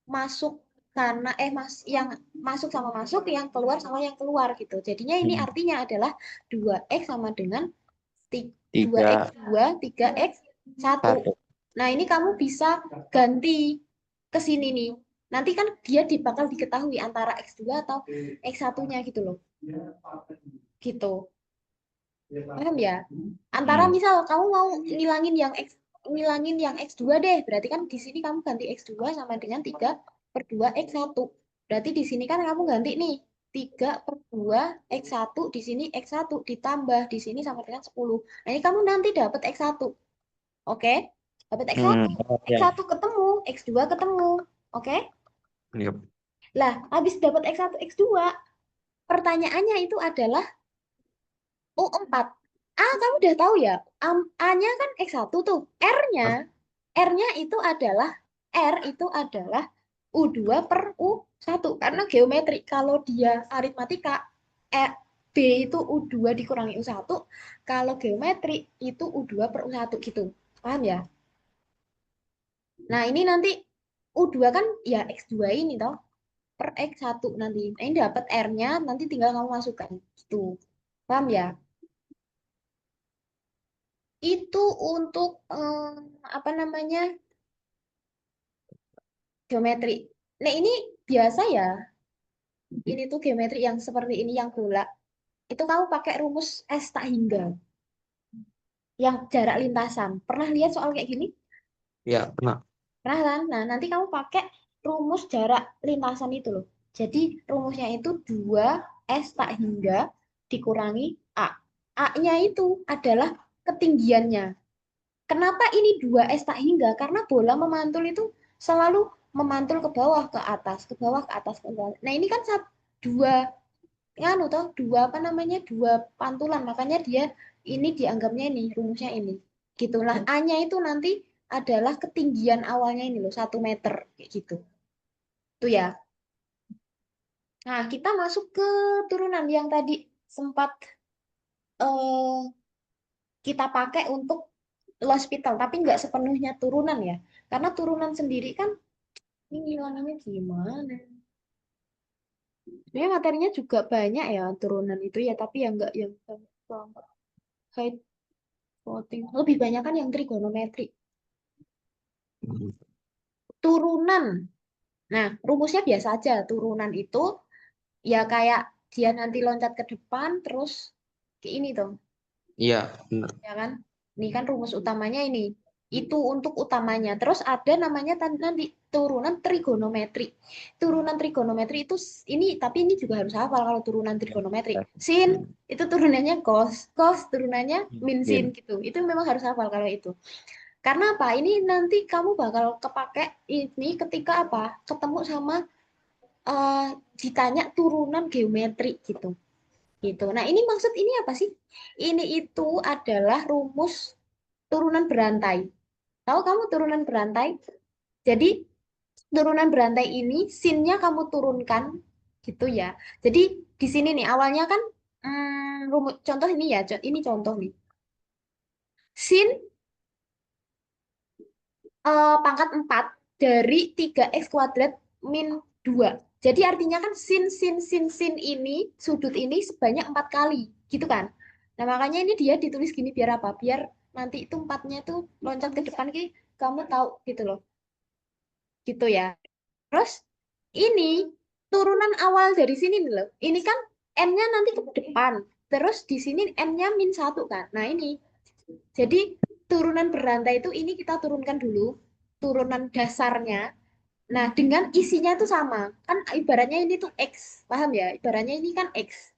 masuk karena yang masuk sama masuk, yang keluar sama yang keluar gitu. Jadinya ini artinya adalah 2X sama dengan 2X2, 3X1. Satu. Nah, ini kamu bisa ganti ke sini nih. Nanti kan dia bakal diketahui antara X2 atau X1-nya gitu loh. Gitu. Paham ya? Antara misal kamu mau ngilangin yang X2 deh. Berarti kan di sini kamu ganti X2 sama dengan 3 per 2 X1. Berarti di sini kan kamu ganti nih. 3 per 2 X1 di sini X1 ditambah di sini sama dengan 10. Nah, ini kamu nanti dapat X1. Oke? Dapat X1. Ya. X1 ketemu, X2 ketemu. Oke? Yep. Lah, habis dapat X1, X2, pertanyaannya itu adalah U4. Kamu udah tahu ya, A-nya kan X1 tuh. R-nya itu adalah U2 per U1. Karena geometri, kalau dia aritmatika, B itu U2 dikurangi U1. Kalau geometri, itu U2 per U1 gitu. Paham ya? Nah, ini nanti U2 kan ya X2 ini toh. Per X1 nanti. Nah, ini dapat R-nya, nanti tinggal kamu masukkan. Gitu. Paham ya? Itu untuk apa namanya geometri. Nah, ini biasa ya. Ini tuh geometri yang seperti ini, yang bola. Itu kamu pakai rumus S tak hingga. Yang jarak lintasan. Pernah lihat soal kayak gini? Ya, pernah. Pernah kan? Nah, nanti kamu pakai rumus jarak lintasan itu loh. Jadi rumusnya itu 2 S tak hingga dikurangi A. A-nya itu adalah ketinggiannya. Kenapa ini 2S tak hingga? Karena bola memantul itu selalu memantul ke bawah, ke atas, ke bawah, ke atas, ke bawah. Nah, ini kan dua, nganu toh, dua apa namanya, dua pantulan. Makanya dia ini dianggapnya ini, rumusnya ini. Gitulah. A-nya itu nanti adalah ketinggian awalnya ini loh, 1 meter. Kayak gitu. Tuh ya. Nah, kita masuk ke turunan yang tadi sempat eh, kita pakai untuk hospital, tapi nggak sepenuhnya turunan ya. Karena turunan sendiri kan ini ngilanginnya gimana? Sebenarnya materinya juga banyak ya turunan itu ya, tapi ya nggak yang height voting. Lebih banyak kan yang trigonometri. Turunan. Nah, rumusnya biasa aja. Turunan itu ya kayak dia nanti loncat ke depan, terus ke ini tuh. Iya, benar. Ya kan? Ini kan rumus utamanya ini. Itu untuk utamanya. Terus ada namanya nanti turunan trigonometri. Turunan trigonometri itu ini tapi ini juga harus hafal kalau turunan trigonometri. Sin itu turunannya cos, cos turunannya min sin Min. gitu. Itu memang harus hafal kalau itu. Karena apa? Ini nanti kamu bakal kepake ini ketika apa? Ketemu sama eh, ditanya turunan geometri gitu. Gitu. Nah, ini maksud ini apa sih? Ini itu adalah rumus turunan berantai. Tahu kamu turunan berantai? Jadi turunan berantai ini sin-nya kamu turunkan gitu ya. Jadi di sini nih awalnya kan rumus contoh ini ya, ini contoh nih. Sin pangkat 4 dari 3x kuadrat min 2. Jadi artinya kan sin ini sudut ini sebanyak 4 kali gitu kan. Nah, makanya ini dia ditulis gini biar apa? Biar nanti itu empatnya itu loncat ke depan kamu tahu gitu loh. Gitu ya. Terus ini turunan awal dari sini nih loh. Ini kan n-nya nanti ke depan. Terus di sini n-nya min 1 kan. Nah, ini. Jadi turunan berantai itu ini kita turunkan dulu. Turunan dasarnya. Nah, dengan isinya itu sama. Kan ibaratnya ini tuh X. Paham ya? Ibaratnya ini kan X.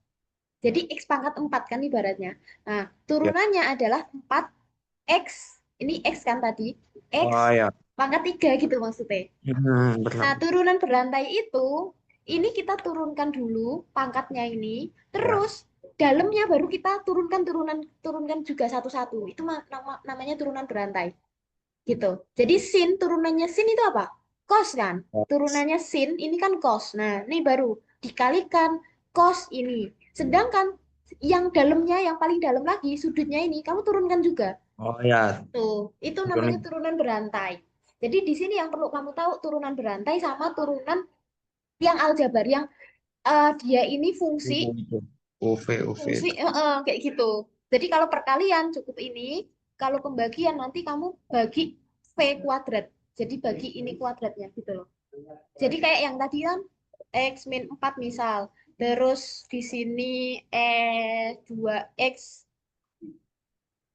Jadi X pangkat 4 kan ibaratnya. Nah, Ya. turunannya adalah 4X. Ini X kan tadi. Oh X ya. pangkat 3 gitu maksudnya. Nah, Berlambung. turunan berantai itu, ini kita turunkan dulu pangkatnya ini, Ya. terus dalamnya baru kita turunkan juga satu-satu. Itu namanya turunan berantai, gitu. Jadi sin turunannya sin itu apa? Cos kan? Turunannya sin ini kan cos. Nah, ini baru dikalikan cos ini. Sedangkan yang dalamnya, yang paling dalam lagi, sudutnya ini kamu turunkan juga. Oh ya. Tuh, itu namanya Turunan turunan berantai. Jadi di sini yang perlu kamu tahu turunan berantai sama turunan yang aljabar yang dia ini fungsi UV itu. UV fungsi itu. kayak gitu. Jadi kalau perkalian cukup ini, kalau pembagian nanti kamu bagi V kuadrat. Jadi bagi ini kuadratnya gitu loh. Jadi kayak yang tadi kan X min 4 misal. Terus di sini 2X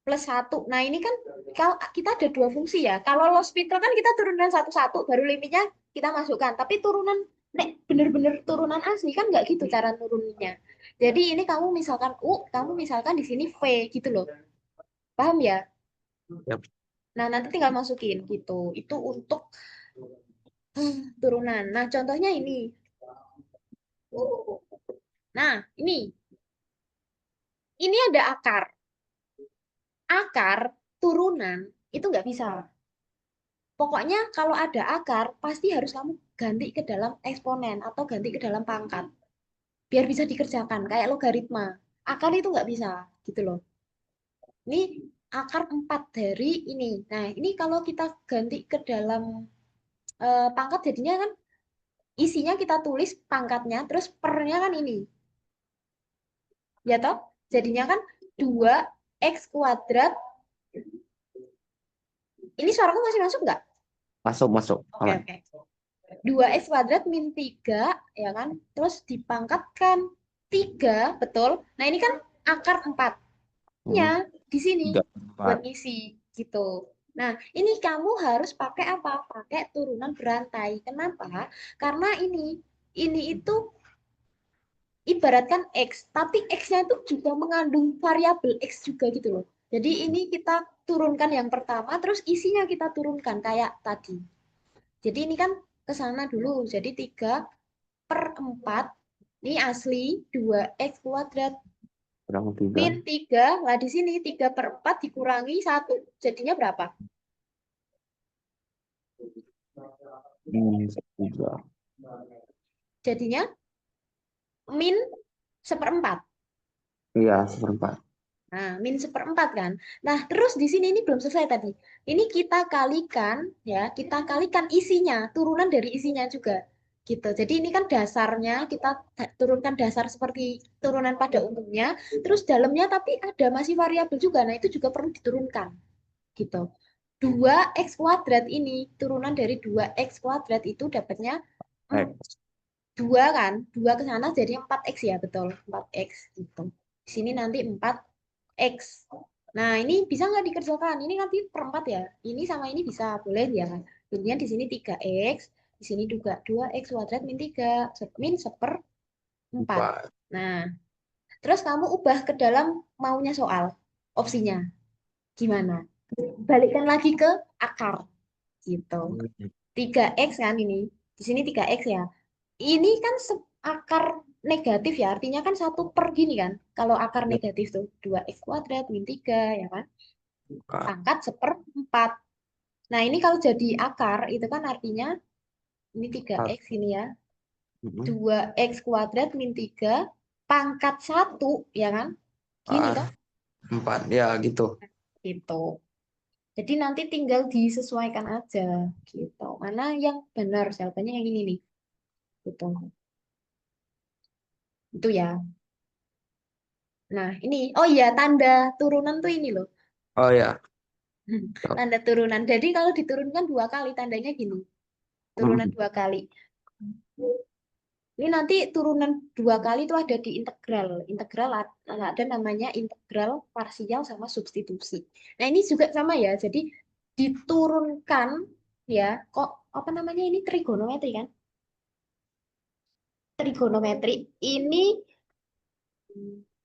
plus satu. Nah, ini kan kalau kita ada dua fungsi ya. Kalau loss Peter kan kita turunkan satu-satu, baru limitnya kita masukkan. Tapi turunan, nek bener-bener turunan asli kan nggak gitu cara turunnya. Jadi ini kamu misalkan U, kamu misalkan di sini V gitu loh. Paham ya? Ya. Nah, nanti tinggal masukin gitu. Itu untuk turunan. Nah, contohnya ini. Nah, ini ada akar. Akar turunan itu nggak bisa. Pokoknya kalau ada akar, pasti harus kamu ganti ke dalam eksponen atau ganti ke dalam pangkat. Biar bisa dikerjakan, kayak logaritma. Akar itu nggak bisa, gitu loh. Ini akar 4 dari ini. Nah, ini kalau kita ganti ke dalam pangkat, jadinya kan isinya kita tulis pangkatnya, terus pernya kan ini. Ya toh? Jadinya kan 2x kuadrat. Ini suaraku masih masuk nggak? Masuk, masuk. Oke, Aman. oke. 2x kuadrat min 3 ya kan terus dipangkatkan 3 betul. Nah ini kan akar 4-nya Hmm. di sini Tiga, buat empat. ngisi gitu. Nah ini kamu harus pakai apa, pakai turunan berantai. Kenapa? Karena ini itu ibaratkan X tapi X-nya itu juga mengandung variabel X juga gitu loh. Jadi ini kita turunkan yang pertama terus isinya kita turunkan kayak tadi. Jadi ini kan ke sana dulu. Jadi 3/4. Ini asli 2x kuadrat. Kurang tiga. Min 3. Lah di sini 3/4 dikurangi 1. Jadinya berapa? Tiga. Jadinya min seperempat. Iya, seperempat. Nah, min seperempat kan. Nah, terus di sini ini belum selesai tadi. Ini kita kalikan, ya, kita kalikan isinya, turunan dari isinya juga. Gitu. Jadi ini kan dasarnya, kita turunkan dasar seperti turunan pada umumnya. Terus dalamnya tapi ada masih variabel juga. Nah, itu juga perlu diturunkan. Gitu. 2x kuadrat ini, turunan dari 2x kuadrat itu dapatnya X. 2 kan. 2 ke sana jadi 4x ya, betul. 4x gitu. Di sini nanti 4x. Nah, ini bisa nggak dikerjakan? Ini nanti per 4 ya. Ini sama ini bisa, boleh ya kan? Jadinya di sini 3x, di sini juga 2x kuadrat min 3, min seperempat. Empat. Nah, terus kamu ubah ke dalam maunya soal, opsinya. Gimana? Balikkan lagi ke akar, gitu. 3x kan ini. Di sini 3x ya. Ini kan akar negatif ya, artinya kan satu per gini kan. Kalau akar Ya, negatif tuh 2x kuadrat min 3 ya kan. empat. Pangkat seperempat. Nah, ini kalau jadi akar, itu kan artinya ini tiga Satu. x ini ya. Mm-mm. 2x² min 3 pangkat satu ya kan? Gini Par toh? 4 ya gitu. Gitu. Jadi nanti tinggal disesuaikan aja gitu. Mana yang benar? Jawabannya yang ini nih. Gitu. Itu ya. Nah, ini. Oh iya, tanda turunan tuh ini loh. Oh ya. Tanda turunan. Jadi kalau diturunkan dua kali, tandanya gini. Turunan Mm. dua kali. Ini nanti turunan dua kali itu ada di integral. Integral ada namanya integral parsial sama substitusi. Nah, ini juga sama ya. Jadi diturunkan ya. Kok apa namanya ini trigonometri kan? Trigonometri. Ini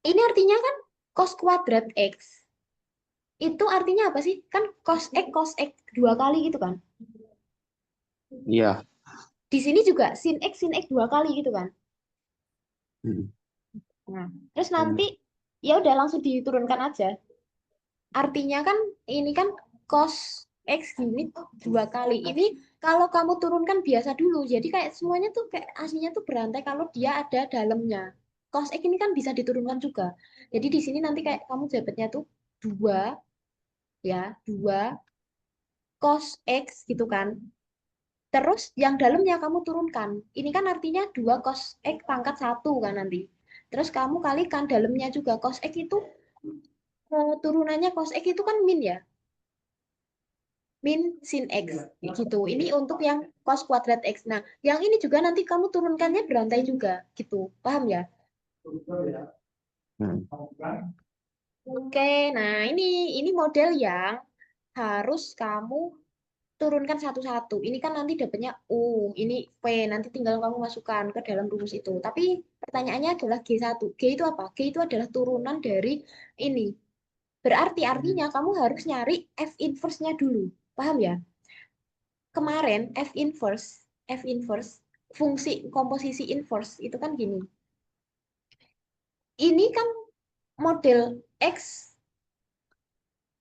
ini artinya kan cos kuadrat X. Itu artinya apa sih? Kan cos X dua kali gitu kan. Iya. Di sini juga sin X dua kali gitu kan. Mm. Nah, terus nanti Benar. ya udah langsung diturunkan aja. Artinya kan ini kan cos X gini tuh dua kali. Ini kalau kamu turunkan biasa dulu. Jadi kayak semuanya tuh kayak aslinya tuh berantai kalau dia ada dalamnya. Cos X ini kan bisa diturunkan juga. Jadi di sini nanti kayak kamu dapatnya tuh dua ya, dua cos X gitu kan. Terus yang dalamnya kamu turunkan. Ini kan artinya 2 cos X pangkat satu kan nanti. Terus kamu kalikan dalamnya juga. Cos X itu turunannya cos X itu kan min ya. Min sin X gitu. Ini untuk yang cos kuadrat X. Nah, yang ini juga nanti kamu turunkannya berantai juga gitu. Paham ya? Mm. Oke, nah ini model yang harus kamu turunkan satu-satu. Ini kan nanti dapatnya U, ini V, nanti tinggal kamu masukkan ke dalam rumus itu. Tapi pertanyaannya adalah G1. G itu apa? G itu adalah turunan dari ini. Berarti artinya kamu harus nyari F inverse-nya dulu. Paham ya? Kemarin F inverse, fungsi komposisi inverse itu kan gini. Ini kan model X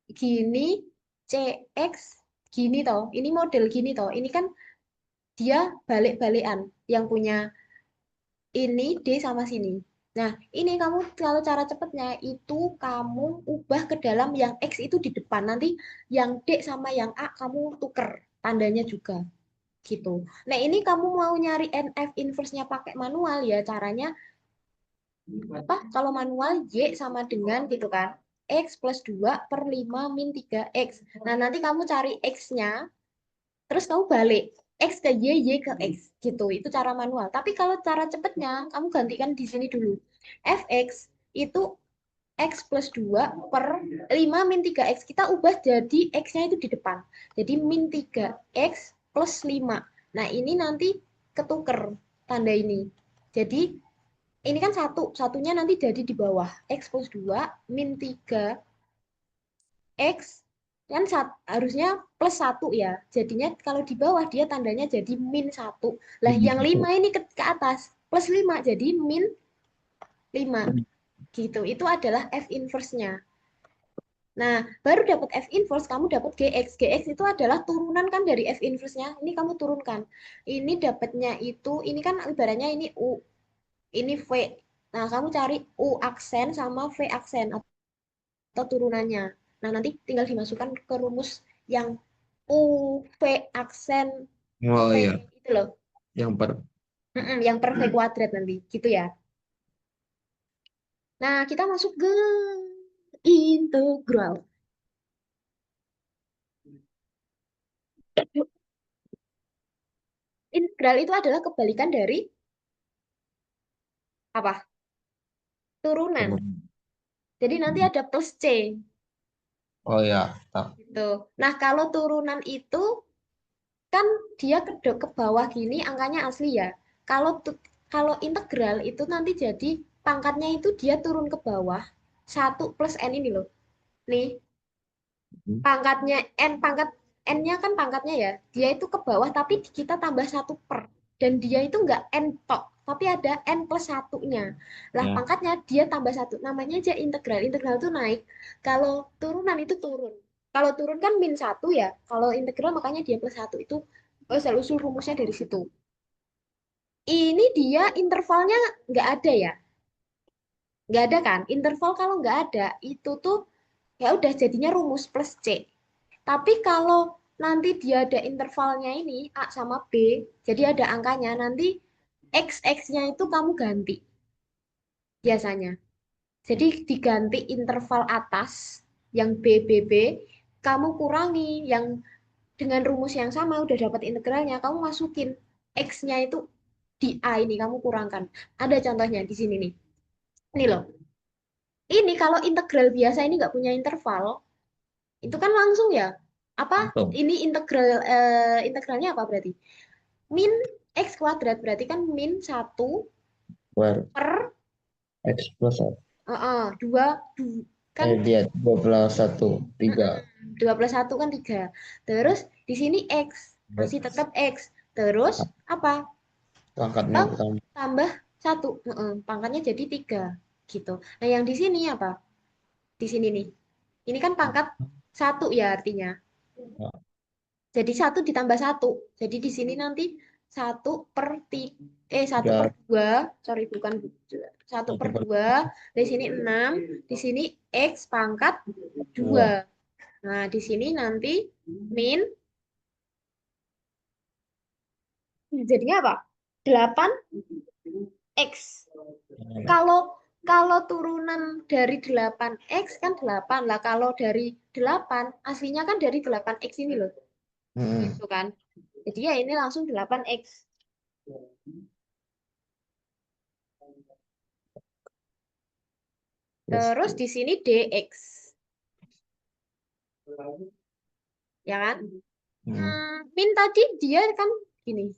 gini, CX gini toh. Ini model gini toh. Ini kan dia balik-balikan yang punya ini D sama sini. Nah, ini kamu kalau cara cepatnya itu kamu ubah ke dalam yang X itu di depan. Nanti yang D sama yang A kamu tuker tandanya juga gitu. Nah, ini kamu mau nyari NF inverse-nya pakai manual ya caranya apa? Kalau manual Y sama dengan gitu kan. X plus 2 per 5 min 3X. Nah, nanti kamu cari X-nya terus kamu balik X ke Y ke X gitu. Itu cara manual. Tapi kalau cara cepatnya, kamu gantikan di sini dulu. Fx itu X plus 2 per 5 min 3X. Kita ubah jadi X-nya itu di depan. Jadi min 3X plus 5. Nah, ini nanti ketuker tanda ini. Jadi, ini kan satu. Satunya nanti jadi di bawah. X plus 2 min 3 X kan harusnya plus satu ya. Jadinya kalau di bawah dia tandanya jadi min satu. Lah Ini yang satu. 5 ini ke atas plus 5 jadi min 5 gitu. Itu adalah F inverse-nya. Nah, baru dapat F inverse, kamu dapat GX. GX itu adalah turunan kan dari F inverse-nya. Ini kamu turunkan. Ini dapatnya itu, ini kan ibaratnya ini U, ini V. Nah, kamu cari U aksen sama V aksen atau turunannya. Nah, nanti tinggal dimasukkan ke rumus yang U, V, aksen, Oh V, iya, itu loh. yang per. Yang per V kuadrat nanti, gitu ya. Nah, kita masuk ke integral. Integral itu adalah kebalikan dari apa? Turunan. Jadi nanti ada plus C, Oh ya, tak. gitu. Nah, kalau turunan itu kan dia ke bawah gini angkanya asli ya. Kalau kalau integral itu nanti jadi pangkatnya itu dia turun ke bawah satu plus n ini loh. Nih, pangkatnya pangkat n-nya kan pangkatnya ya. Dia itu ke bawah tapi kita tambah satu per dan dia itu enggak n tok, tapi ada n plus satunya. Lah Ya. pangkatnya dia tambah satu. Namanya aja integral. Integral itu naik. Kalau turunan itu turun. Kalau turun kan min 1 ya. Kalau integral makanya dia plus 1 itu asal-usul rumusnya dari situ. Ini dia intervalnya nggak ada ya. Nggak ada kan? Interval kalau nggak ada, itu tuh ya udah jadinya rumus plus C. Tapi kalau nanti dia ada intervalnya ini, A sama B, jadi ada angkanya, nanti X-nya itu kamu ganti biasanya. Jadi diganti interval atas yang B, B, B, kamu kurangi yang dengan rumus yang sama udah dapat integralnya, kamu masukin X-nya itu di A ini, kamu kurangkan. Ada contohnya di sini nih. Ini loh. Ini kalau integral biasa ini nggak punya interval, itu kan langsung ya. Apa? Langsung. Ini integralnya apa berarti? Min X kuadrat berarti kan min 1 Baru per X plus 1. 2, kan Dia 21, 3. 2 plus 1 kan 3. Terus di sini X, masih tetap X. Terus apa? Pangkatnya Oh, bertambah. tambah 1. Pangkatnya jadi 3. Gitu. Nah, yang di sini apa? Di sini nih. Ini kan pangkat 1 ya artinya. Nah, Jadi 1 ditambah 1. Jadi di sini nanti 1 per 2, sorry bukan 1 satu per per 2, di sini 6, di sini X pangkat 2. 2. Nah, di sini nanti min, jadinya apa? 8X. Kalau kalau turunan dari 8X kan 8 lah. Kalau dari 8, aslinya kan dari 8X ini loh. Hmm. Gitu kan. Jadi ya ini langsung 8X. Terus Terus di sini DX. Ya kan? hmm. Min tadi dia kan gini.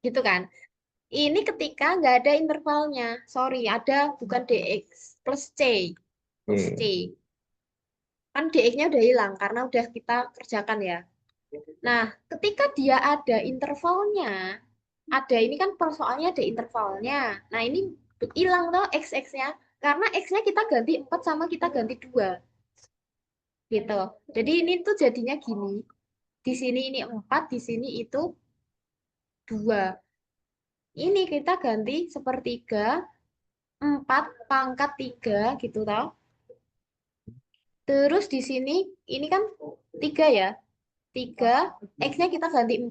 Gitu kan. Ini ketika nggak ada intervalnya. Sorry, ada bukan DX plus C. Plus C. Oke. Kan DX-nya udah hilang karena udah kita kerjakan ya. Nah, ketika dia ada intervalnya, ada ini kan persoalannya ada intervalnya. Nah, ini hilang tuh X-nya. Karena X-nya kita ganti 4 sama kita ganti 2. Gitu. Jadi ini tuh jadinya gini. Di sini ini 4, di sini itu 2. Ini kita ganti sepertiga, 4 pangkat 3 gitu tau. Terus di sini ini kan 3 ya. 3, X-nya kita ganti 4,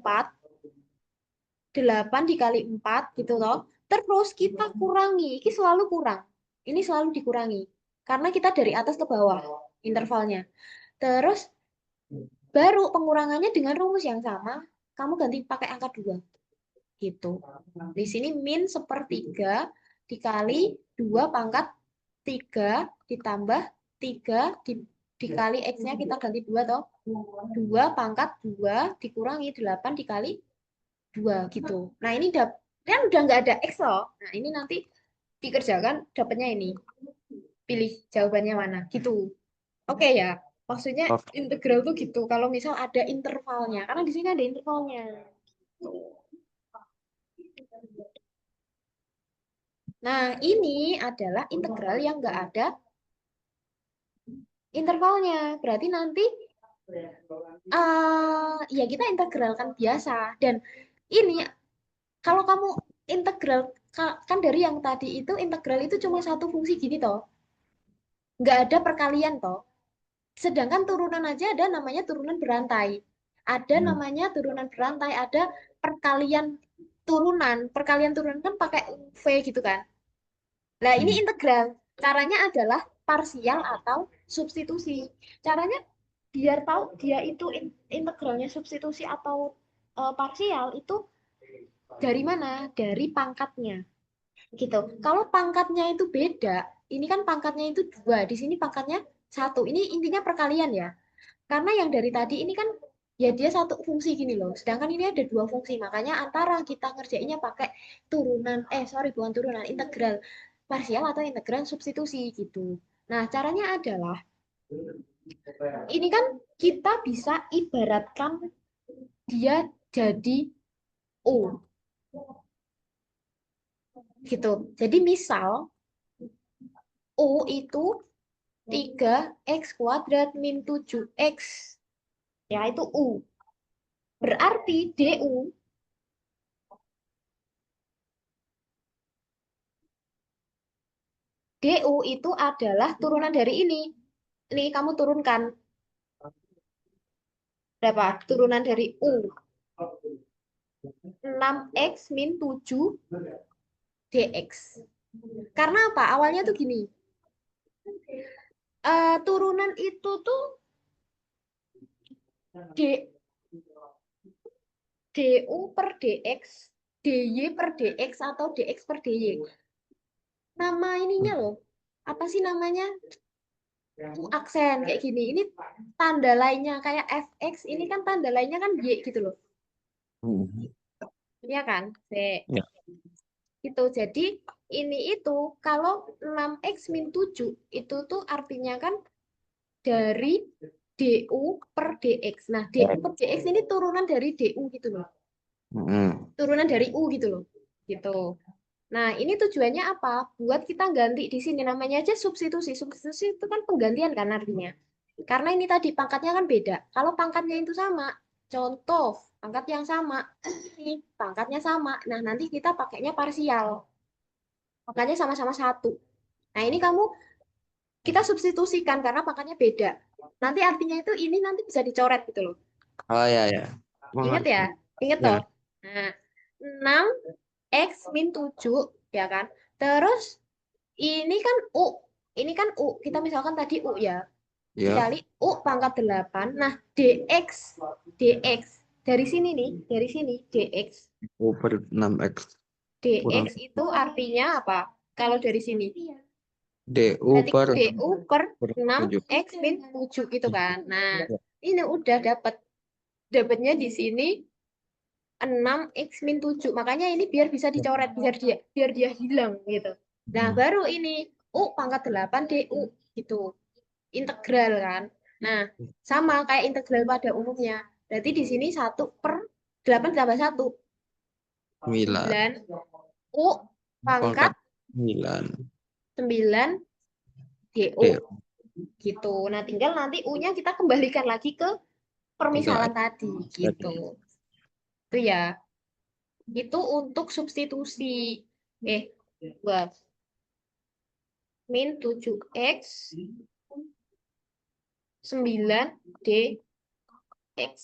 8 dikali 4 gitu loh. Terus kita kurangi, ini selalu kurang. Ini selalu dikurangi. Karena kita dari atas ke bawah intervalnya. Terus baru pengurangannya dengan rumus yang sama, kamu ganti pakai angka 2 gitu. Di sini min sepertiga dikali 2 pangkat 3 ditambah 3 dikali X-nya kita ganti 2 toh. 2 pangkat 2 dikurangi 8 dikali 2 gitu. Nah, ini kan udah nggak ada X loh. Nah, ini nanti dikerjakan dapatnya ini. Pilih jawabannya mana gitu. Oke ya. Maksudnya Oke. integral tuh gitu. Kalau misal ada intervalnya. Karena di sini ada intervalnya. Nah, ini adalah integral yang nggak ada intervalnya. Berarti nanti ya kita integralkan biasa. Dan ini kalau kamu integral kan dari yang tadi itu integral itu cuma satu fungsi gini toh. Nggak ada perkalian toh. Sedangkan turunan aja ada namanya turunan berantai. Ada Hmm. namanya turunan berantai, ada perkalian turunan. Perkalian turunan kan pakai V gitu kan. Nah, ini Hmm. integral. Caranya adalah parsial atau substitusi. Caranya biar tahu dia itu integralnya substitusi atau parsial itu dari mana? Dari pangkatnya. Gitu. Kalau pangkatnya itu beda, ini kan pangkatnya itu 2, di sini pangkatnya 1. Ini intinya perkalian ya. Karena yang dari tadi ini kan ya dia satu fungsi gini loh. Sedangkan ini ada 2 fungsi. Makanya antara kita ngerjainnya pakai turunan, sorry bukan turunan, integral parsial atau integral substitusi gitu. Nah, caranya adalah ini kan kita bisa ibaratkan dia jadi O gitu. Jadi misal O itu 3x² min 7x. Ya, itu U. Berarti DU itu adalah turunan dari ini. Ini kamu turunkan. Berapa? Turunan dari U. 6x min 7 dx. Karena apa? Awalnya tuh gini. Turunan itu tuh D, du per dx, dy per dx atau dx per dy. Nama ininya loh. Apa sih namanya? Aksen kayak gini. Ini tanda lainnya kayak fx. Ini kan tanda lainnya kan y gitu loh. Hmm. Iya kan? Ya. Gitu. Jadi ini itu kalau 6x min 7 itu tuh artinya kan dari du per dx. Nah, du per dx ini turunan dari du gitu loh. Hmm. Turunan dari u gitu loh. Gitu. Nah, ini tujuannya apa? Buat kita ganti di sini namanya aja substitusi. Substitusi itu kan penggantian kan artinya. Karena ini tadi pangkatnya kan beda. Kalau pangkatnya itu sama, contoh pangkat yang sama, ini pangkatnya sama. Nah, nanti kita pakainya parsial. Pangkatnya sama-sama satu. Nah, ini kita substitusikan karena pangkatnya beda. Nanti artinya itu ini nanti bisa dicoret gitu loh. Oh ya ya. Ingat ya? Mengerti. Ingat Ya. toh? Nah, 6x min 7 ya kan? Terus ini kan U. Ini kan U. Kita misalkan tadi U ya. Ya. Dikali U pangkat 8. Nah, dx. Dx. Dari sini nih. Dari sini. Dx. U per 6x Dx kurang itu artinya apa? Kalau dari sini. DU Berarti per du per 7. 6x min 7 gitu kan. Nah, ini udah dapatnya di sini 6x min 7. Makanya ini biar bisa dicoret, biar dia hilang gitu. Nah, baru ini U pangkat 8 du gitu. Integral kan. Nah, sama kayak integral pada umumnya. Berarti di sini 1/8 tambah 1. 9. 9 U pangkat Pangkat 9. 9 du D. gitu. Nah, tinggal nanti U-nya kita kembalikan lagi ke permisalan 3x tadi gitu. tadi. Itu ya. Itu untuk substitusi. Buat min 7x 9 dx.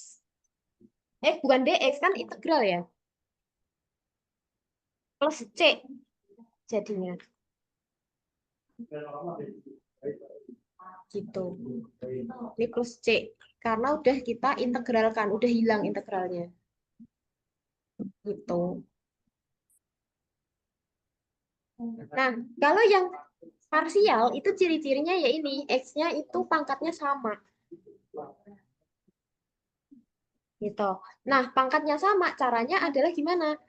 Bukan dx kan integral ya. Plus c jadinya. Gitu. Ini plus c. Karena udah kita integralkan, udah hilang integralnya. Gitu. Nah, kalau yang parsial itu ciri-cirinya ya ini, x-nya itu pangkatnya sama. Gitu. Nah, pangkatnya sama, caranya adalah gimana?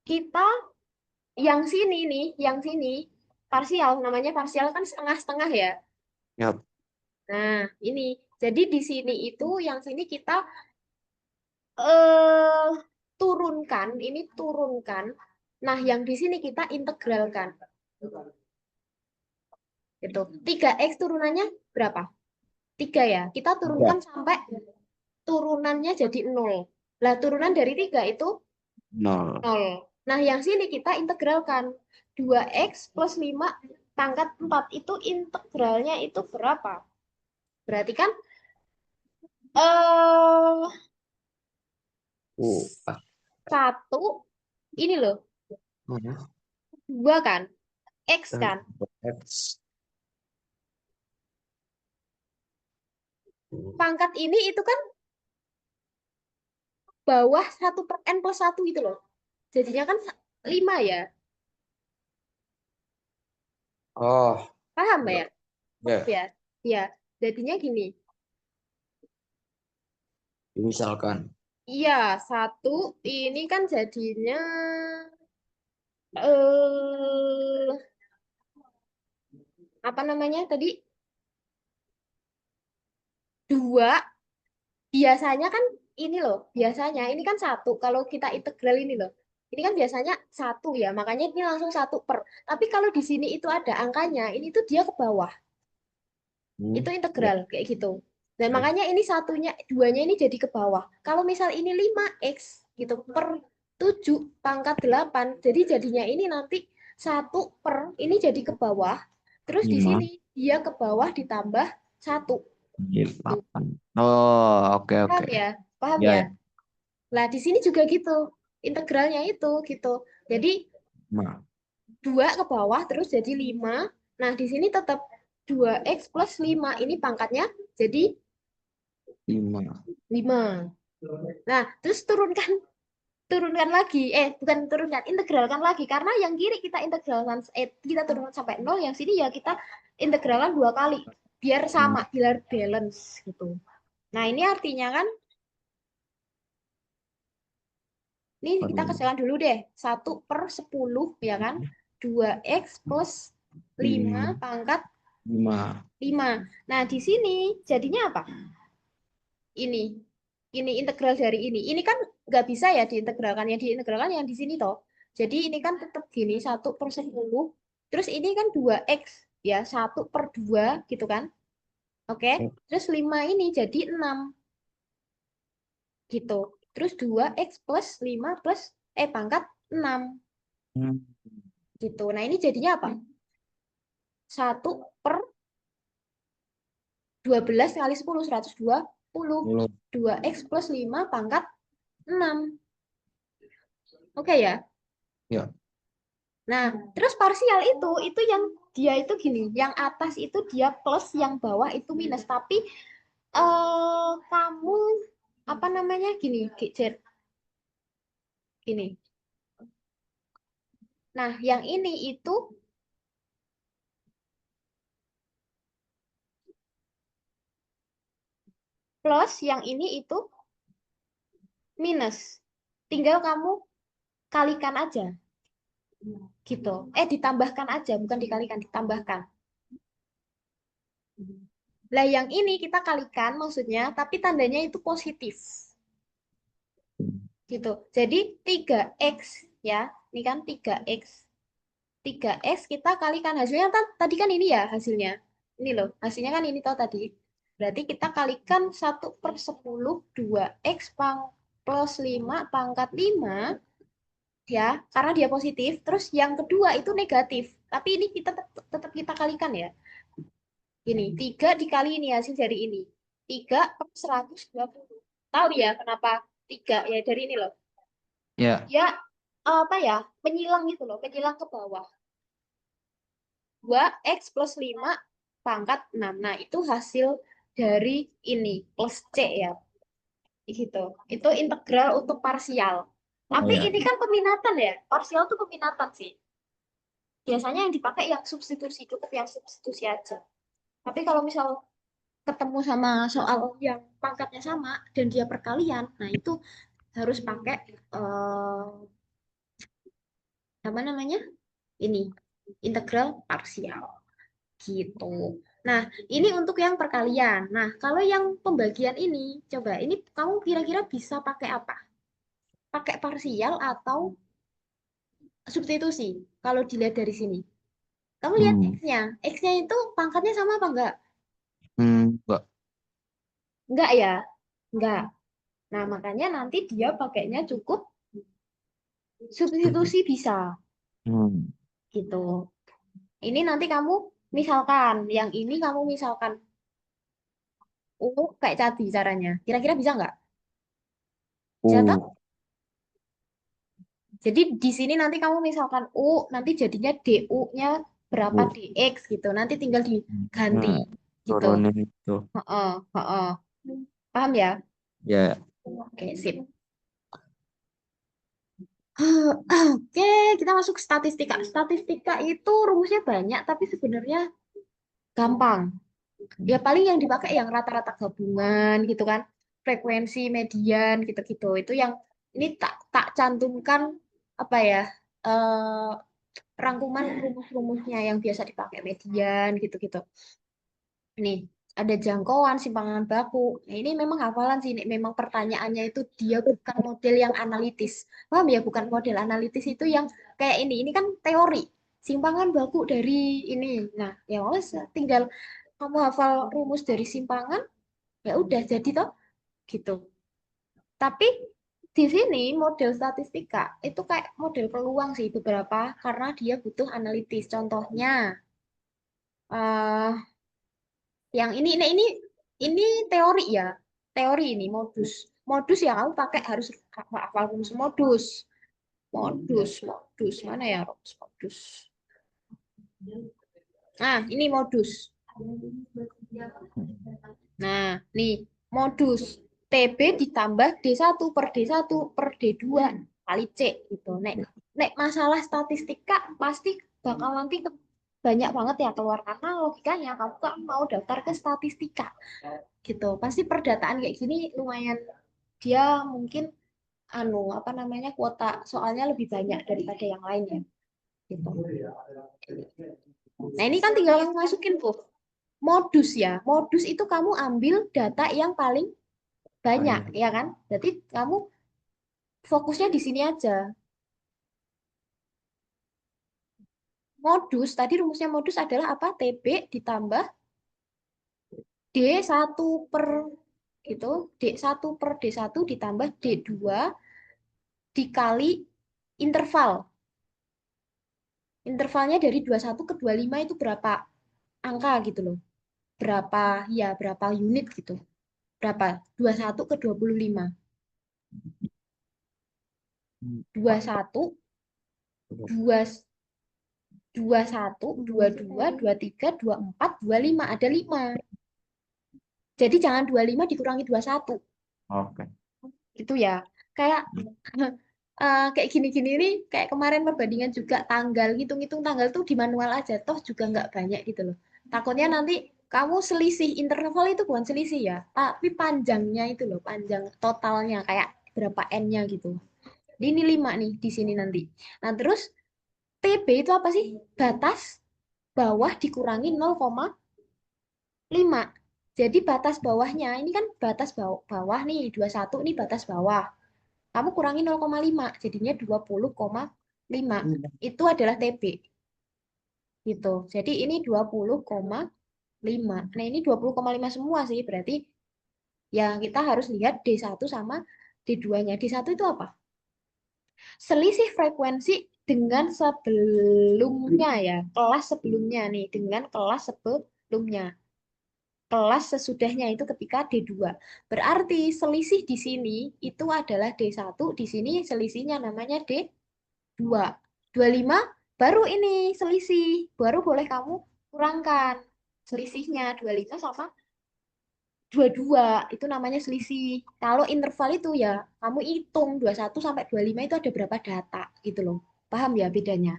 Kita yang sini nih, yang sini, parsial, namanya parsial kan setengah-setengah ya. Ya. Nah, ini. Jadi di sini itu, yang sini kita eh turunkan, ini turunkan. Nah, yang di sini kita integralkan. Gitu. 3x turunannya berapa? 3 ya. Kita Tiga. turunkan sampai turunannya jadi 0. Lah, turunan dari 3 itu 0. 0. Nah, yang sini kita integralkan. 2x plus 5 pangkat 4 itu integralnya itu berapa? Berarti kan eh Ah. satu ini loh, Hmm. 2 kan? X kan? X. Pangkat ini itu kan bawah 1/n+1 gitu loh. Jadinya kan 5 ya. Oh, Paham Mbak ya. ya? Paham Ya. ya? Ya, jadinya gini. Misalkan. Iya, satu ini kan jadinya eh apa namanya tadi? 2 biasanya kan ini loh, biasanya ini kan satu. Kalau kita integral ini loh, ini kan biasanya satu ya, makanya ini langsung 1/. Tapi kalau di sini itu ada angkanya, ini tuh dia ke bawah. Itu Ya. integral kayak gitu. Dan Ya. makanya ini duanya ini jadi ke bawah. Kalau misal ini 5x gitu per 7 pangkat 8, jadi jadinya ini nanti 1 per ini jadi ke bawah. Terus di Lima, sini dia ke bawah ditambah 1. Tuh, 8. Oh, oke oke. paham ya? Paham Ya, ya? ya. Lah di sini juga gitu. Integralnya itu gitu. Jadi 5. 2 ke bawah terus jadi 5. Nah, di sini tetap 2x plus 5. Ini pangkatnya jadi 5. 5. Nah, terus turunkan lagi. Bukan turunkan, integralkan lagi karena yang kiri kita integralkan kita turunkan sampai 0, yang sini ya kita integralkan 2 kali biar sama, biar balance gitu. Nah, ini artinya kan ini kita kerjakan dulu deh. 1/10 ya kan? 2x plus 5 5. pangkat 5. 5. Nah, di sini jadinya apa? Ini. Ini integral dari ini. Ini kan nggak bisa ya diintegralkan. Yang diintegralkan yang di sini toh. Jadi ini kan tetap gini, 1/10. Terus ini kan 2x. Ya, 1/2 gitu kan. Oke. Terus 5 ini jadi 6 gitu. Terus 2x plus 5 plus pangkat 6 gitu. Nah, ini jadinya apa? 1/12 kali 10, 120. 10. 2x plus 5 pangkat 6. Oke ya? Ya. Nah, terus parsial itu yang dia itu gini, yang atas itu dia plus, yang bawah itu minus. Tapi kamu apa namanya gini, Jer, gini. Nah, yang ini itu plus, yang ini itu minus. Tinggal kamu kalikan aja, gitu. Ditambahkan aja, bukan dikalikan, ditambahkan. Lah yang ini kita kalikan maksudnya, tapi tandanya itu positif. Gitu. Jadi 3x ya. Ini kan 3x. 3x kita kalikan hasilnya tadi kan ini ya hasilnya. Ini loh, hasilnya kan ini toh tadi. Berarti kita kalikan 1/10 2x plus 5 pangkat 5 ya, karena dia positif. Terus yang kedua itu negatif. Tapi ini kita tetap kita kalikan ya. Ini 3 dikali ini hasil dari ini. 3/120. Tahu ya kenapa 3? Ya dari ini loh. Ya. Ya apa ya? Menyilang gitu loh, menyilang ke bawah. 2x plus 5 pangkat 6. Nah, itu hasil dari ini plus C ya. Gitu. Itu integral untuk parsial. Oh Tapi ya. ini kan peminatan ya. Parsial tuh peminatan sih. Biasanya yang dipakai yang substitusi, cukup yang substitusi aja. Tapi kalau misal ketemu sama soal yang pangkatnya sama dan dia perkalian, nah itu harus pakai apa namanya? Ini integral parsial gitu. Nah, ini untuk yang perkalian. Nah, kalau yang pembagian ini, coba ini kamu kira-kira bisa pakai apa? Pakai parsial atau substitusi? Kalau dilihat dari sini. Kamu lihat Hmm. X-nya. X-nya itu pangkatnya sama apa enggak? Enggak. Enggak ya? Enggak. Nah, makanya nanti dia pakainya cukup substitusi bisa Hmm. gitu. Ini nanti kamu misalkan, yang ini kamu misalkan kayak tadi caranya. Kira-kira bisa nggak? Bisa toh? Uh. Jadi di sini nanti kamu misalkan nanti jadinya DU-nya berapa Uh. DX gitu. Nanti tinggal diganti Nah, gitu. turunin itu. Heeh, heeh. Paham ya? Ya. Oke, sip. Oke, kita masuk ke statistika. Statistika itu rumusnya banyak, tapi sebenarnya gampang. Ya paling yang dipakai yang rata-rata gabungan gitu kan. Frekuensi, median gitu-gitu. Itu yang ini tak tak cantumkan apa ya? eh Rangkuman rumus-rumusnya yang biasa dipakai median gitu-gitu. Nih, ada jangkauan simpangan baku. Nah, ini memang hafalan sih, ini memang pertanyaannya itu dia bukan model yang analitis. Paham ya, bukan model analitis itu yang kayak ini. Ini kan teori. Simpangan baku dari ini. Nah, ya wes tinggal kamu hafal rumus dari simpangan, ya udah jadi toh gitu. Tapi di sini model statistika itu kayak model peluang sih beberapa karena dia butuh analitis. Contohnya eh yang ini teori ya. Teori ini modus. Modus ya kamu pakai harus hafal rumus modus. Modus. Mana ya rumus modus? Nah, ini modus. Nah, nih modus TB ditambah D1 per D1 per D2 kali C gitu. Nek masalah statistika pasti bakal nanti banyak banget ya keluar karena logikanya kamu kan mau daftar ke statistika gitu. Pasti perdataan kayak gini lumayan dia mungkin anu apa namanya kuota soalnya lebih banyak daripada yang lainnya gitu. Nah, ini kan tinggal kamu masukin tuh modus ya. Modus itu kamu ambil data yang paling banyak, ya kan? Berarti kamu fokusnya di sini aja. Modus, tadi rumusnya modus adalah apa? TB ditambah D1 per itu, D1 per D1 ditambah D2 dikali interval. Intervalnya dari 21 ke 25 itu berapa angka gitu loh. Berapa unit gitu. Berapa? 21 ke 25. 21, 2, 21, 22, 23, 24, 25. Ada 5. Jadi jangan 25 dikurangi 21. Oke. Gitu ya. Kayak kayak gini-gini nih, kayak kemarin perbandingan juga tanggal, ngitung-ngitung tanggal tuh di manual aja, toh juga nggak banyak gitu loh. Takutnya nanti kamu selisih, interval itu bukan selisih ya, tapi panjangnya itu loh, panjang totalnya, kayak berapa N-nya gitu. Ini 5 nih di sini nanti. Nah terus TB itu apa sih? Batas bawah dikurangi 0,5. Jadi batas bawahnya, ini kan batas bawah nih, 21 nih batas bawah. Kamu kurangi 0,5, jadinya 20,5. Itu adalah TB. Gitu. Jadi ini 20,5. Nah, ini 20,5 semua sih. Berarti ya kita harus lihat D1 sama D2-nya. D1 itu apa? Selisih frekuensi dengan sebelumnya ya. Kelas sebelumnya nih. Dengan kelas sebelumnya. Kelas sesudahnya itu ketika D2. Berarti selisih di sini itu adalah D1, di sini selisihnya namanya D2. 25 baru ini selisih, baru boleh kamu kurangkan selisihnya 25 sama 22 itu namanya selisih. Kalau interval itu ya kamu hitung 21 sampai 25 itu ada berapa data gitu loh. Paham ya bedanya?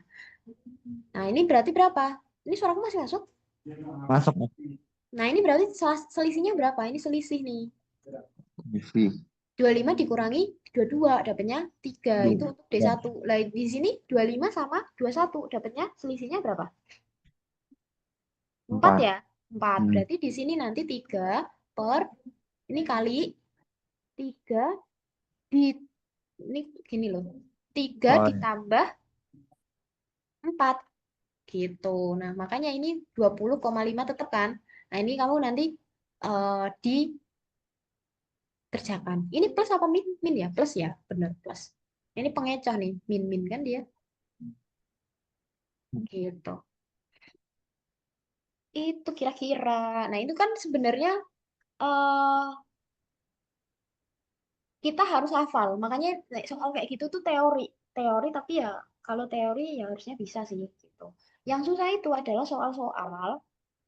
Nah, ini berarti berapa? Ini suaraku masih masuk? Masuk. Nah, ini berarti selisihnya berapa? Ini selisih nih. Isi. 25 dikurangi 22 dapatnya 3 itu untuk D1. Lah di sini 25 sama 21 dapatnya selisihnya berapa? 4 Empat. ya? 4. Hmm. Berarti di sini nanti 3 per ini kali 3 di ini gini loh. 3 Oh, ya. ditambah 4 gitu. Nah, makanya ini 20,5 tetap kan. Nah, ini kamu nanti dikerjakan. Ini plus apa min? Min ya? Plus ya? Benar, plus. Ini pengecoh nih, min-min kan dia. Gitu. Itu kira-kira. Nah, itu kan sebenarnya eh kita harus hafal. Makanya soal kayak gitu tuh teori. Teori tapi ya kalau teori ya harusnya bisa sih gitu. Yang susah itu adalah soal-soal.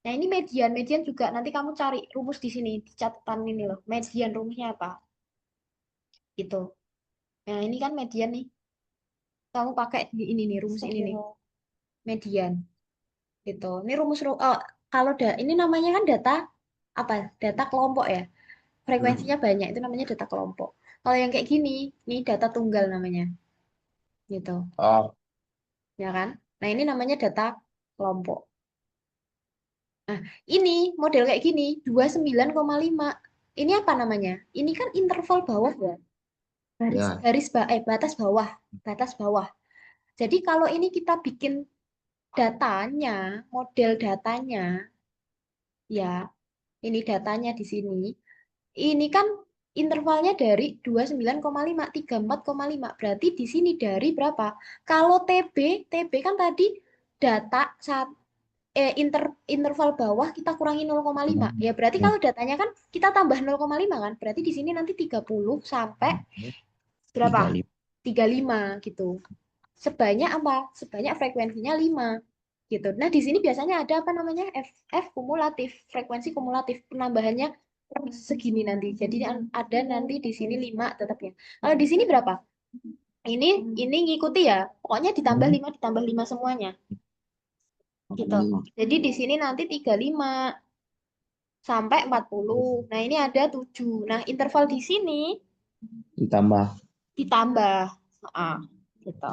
Nah, ini median. Median juga nanti kamu cari rumus di sini, di catatan ini loh. Median rumusnya apa? Gitu. Nah, ini kan median nih. Kamu pakai di ini nih, rumus ini nih. Median. Gitu. Ini kalau ini namanya kan data apa? Data kelompok ya. Frekuensinya banyak itu namanya data kelompok. Kalau yang kayak gini, nih data tunggal namanya, gitu, Oh, ya kan? Nah ini namanya data kelompok. Nah ini model kayak gini 29,5. Ini apa namanya? Ini kan interval bawah ya, garis ya. garis batas bawah, batas bawah. Jadi kalau ini kita bikin datanya, model datanya Ya, ini datanya di sini. Ini kan intervalnya dari 29,5, 34,5. Berarti di sini dari berapa? Kalau TB kan tadi data saat interval bawah kita kurangi 0,5. Ya berarti Ya, kalau datanya kan kita tambah 0,5 kan. Berarti di sini nanti 30 sampai berapa? 35. 35 gitu. Sebanyak apa? Sebanyak frekuensinya 5 gitu. Nah, di sini biasanya ada apa namanya? F kumulatif, frekuensi kumulatif penambahannya per segini nanti. Jadi ada nanti di sini 5 tetapnya. Kalau di sini berapa? Ini ngikuti ya. Pokoknya ditambah 5 semuanya gitu. Jadi di sini nanti 35 sampai 40. Nah, ini ada 7. Nah, interval di sini Ditambah. ditambah. Ah, gitu.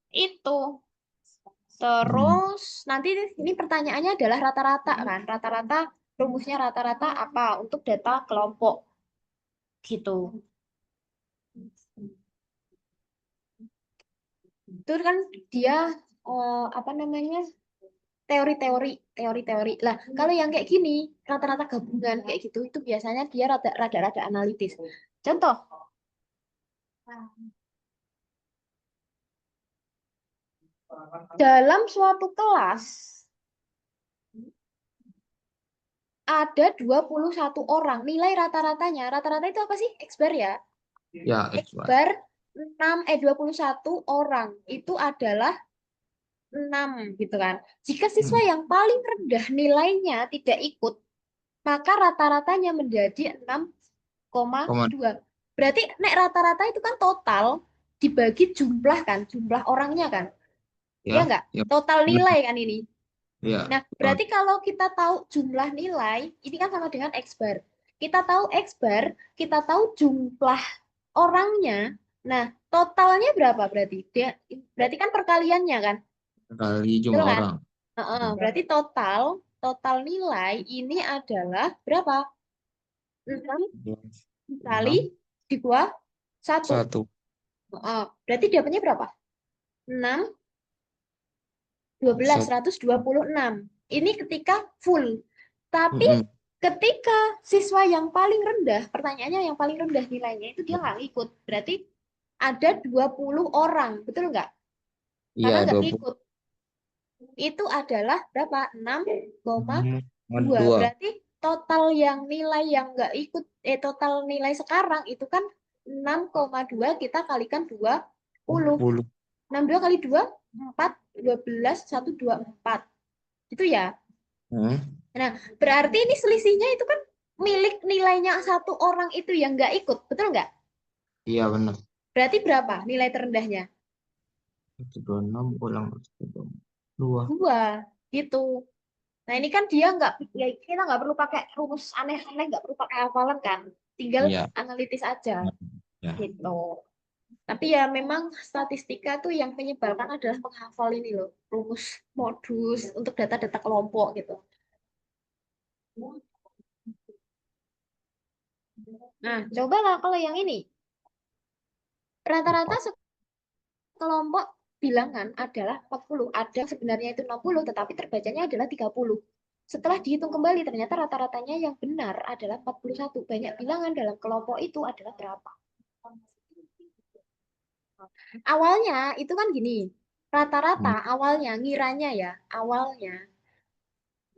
Itu. Hmm. Terus nanti ini pertanyaannya adalah rata-rata kan. Rata-rata rumusnya rata-rata apa untuk data kelompok gitu. Itu kan dia apa namanya? Teori-teori. Lah, kalau yang kayak gini, rata-rata gabungan kayak gitu itu biasanya dia rada-rada analitis. Contoh, dalam suatu kelas ada 21 orang. Nilai rata-ratanya, rata-rata itu apa sih? X bar ya. Ya, X X-bar. bar 21 orang itu adalah 6 gitu kan. Jika siswa Hmm. yang paling rendah nilainya tidak ikut, maka rata-ratanya menjadi enam koma Koma. dua. Berarti nek rata-rata itu kan total dibagi jumlah kan, jumlah orangnya kan. Ya Ya, enggak? ya. Total Benar. nilai kan ini. Ya, Nah, betul. berarti kalau kita tahu jumlah nilai, ini kan sama dengan X bar. Kita tahu X bar, kita tahu jumlah orangnya. Nah, totalnya berapa berarti? Berarti kan perkaliannya kan? Kali Betul jumlah kan? orang. Heeh, Hmm. berarti total total nilai ini adalah berapa? 6 kali 6, dua satu. 1. Heeh, berarti dapatnya berapa? 6, 12, 1. 126. Ini ketika full. Tapi Mm-mm. ketika siswa yang paling rendah, pertanyaannya yang paling rendah nilainya itu dia nggak ikut. Berarti ada 20 orang, betul nggak? Karena Iya, nggak 20. ngikut. Itu adalah berapa? 6,2. 2. Berarti total yang nilai yang nggak ikut, total nilai sekarang itu kan 6,2 kita kalikan 20. 10. 62 kali 2, 4, 12, 124. Itu ya. Hmm. Nah, berarti ini selisihnya itu kan milik nilainya satu orang itu yang nggak ikut, betul nggak? Iya, benar. Berarti berapa nilai terendahnya? 126 ulang 122. Dua, gitu. Nah, ini kan dia nggak, ya kita nggak perlu pakai rumus aneh-aneh, nggak perlu pakai hafalan kan. Tinggal Iya. analitis aja, Ya. gitu. Tapi ya memang statistika tuh yang menyebalkan adalah menghafal ini loh, rumus modus untuk data-data kelompok gitu. Nah, cobalah kalau yang ini. Rata-rata Apa? kelompok bilangan adalah 40. Ada sebenarnya itu 60, tetapi terbacanya adalah 30. Setelah dihitung kembali, ternyata rata-ratanya yang benar adalah 41. Banyak bilangan dalam kelompok itu adalah berapa? Awalnya itu kan gini, rata-rata Hmm. awalnya ngiranya ya, awalnya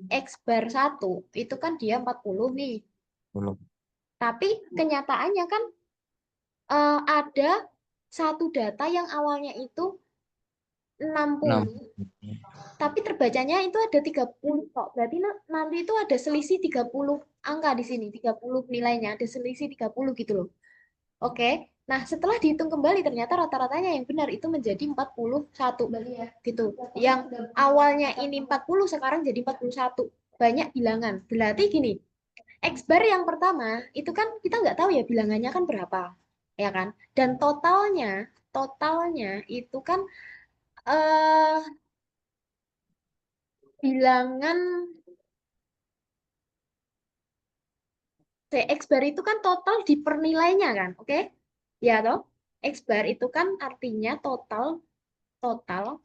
X bar 1 itu kan dia 40 nih. Belum. Tapi kenyataannya kan ada satu data yang awalnya itu 6. 60, tapi terbacanya itu ada 30 kok. Berarti nanti itu ada selisih 30 angka di sini, 30 nilainya, ada selisih 30 gitu loh. Oke. Nah, setelah dihitung kembali ternyata rata-ratanya yang benar itu menjadi 41 gitu. Yang awalnya ini 40 sekarang jadi 41. Banyak bilangan. Berarti gini, X bar yang pertama itu kan kita nggak tahu ya bilangannya kan berapa. Ya kan? Dan totalnya itu kan eh bilangan X bar itu kan total di pernilainya kan, oke? Ya toh? X bar itu kan artinya total total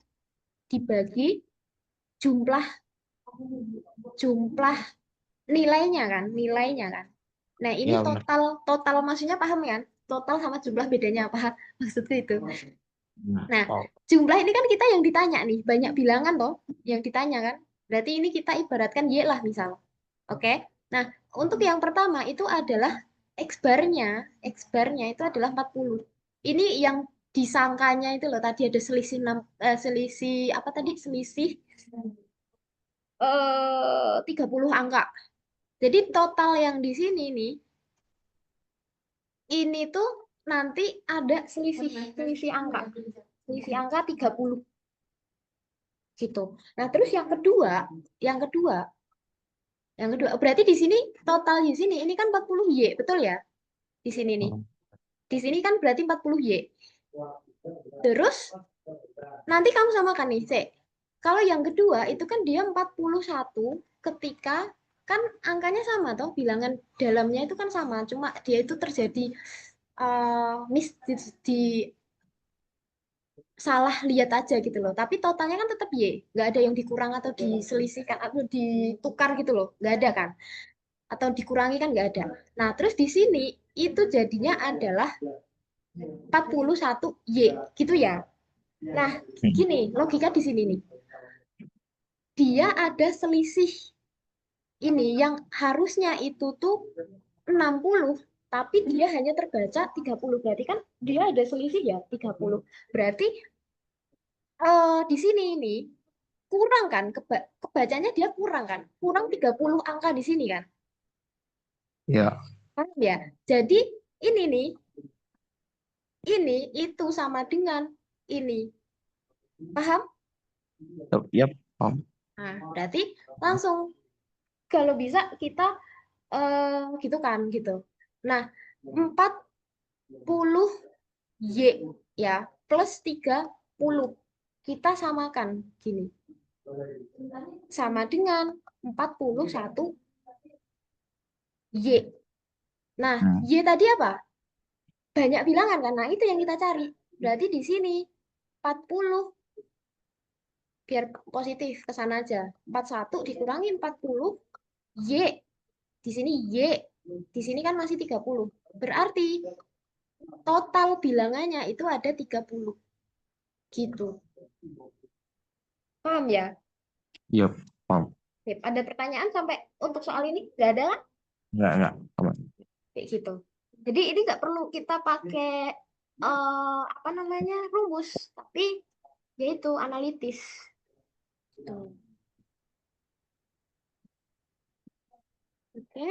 dibagi jumlah jumlah. nilainya kan, nilainya kan. Nah, ini Ya benar. total total maksudnya paham kan? Total sama jumlah bedanya apa? Maksudku itu. Nah, Oh, jumlah ini kan kita yang ditanya nih, banyak bilangan toh yang ditanya kan. Berarti ini kita ibaratkan Y lah misal. Oke. Nah, untuk yang pertama itu adalah X barnya itu adalah 40. Ini yang disangkanya itu loh tadi ada selisih selisih apa tadi? Selisih 30 angka. Jadi total yang di sini nih ini tuh nanti ada selisih selisih angka. Selisih angka 30 gitu. Nah, terus yang kedua, yang kedua berarti di sini total di sini ini kan 40 Y, betul ya? Di sini nih. oh, Di sini kan berarti 40 Y. Terus nanti kamu samakan nih, C. Kalau yang kedua itu kan dia 41 ketika kan angkanya sama toh, bilangan dalamnya itu kan sama, cuma dia itu terjadi miss di salah lihat aja gitu loh. Tapi totalnya kan tetap Y, nggak ada yang dikurang atau diselisihkan atau ditukar gitu loh, nggak ada kan? Atau dikurangi kan nggak ada. Nah, terus di sini itu jadinya adalah 41 Y gitu ya. Nah, hmm. gini, logika di sini nih. Dia ada selisih ini yang harusnya itu tuh 60 tapi dia hanya terbaca 30. Berarti kan dia ada selisih ya 30. Berarti di sini ini kurang kan kebacanya dia kurang kan? Kurang 30 angka di sini kan? Ya, Paham ya? Jadi ini nih, ini itu sama dengan ini. Paham? ya, paham. Nah, berarti langsung kalau bisa kita gitu kan gitu. Nah, 40 Y ya plus 30 kita samakan gini. Sama dengan 41 Y. Nah, Hmm. Y tadi apa? Banyak bilangan kan? Nah, itu yang kita cari. Berarti di sini 40 biar positif ke sana aja. 41 dikurangi 40 Y. Di sini Y. Di sini kan masih 30. Berarti total bilangannya itu ada 30. Gitu. Paham ya? Ya, paham. Sip. Ada pertanyaan sampai untuk soal ini? Nggak ada kan? Enggak, aman. Kayak gitu. Jadi ini nggak perlu kita pakai apa namanya rumus, tapi yaitu analitis. Tuh. Oke.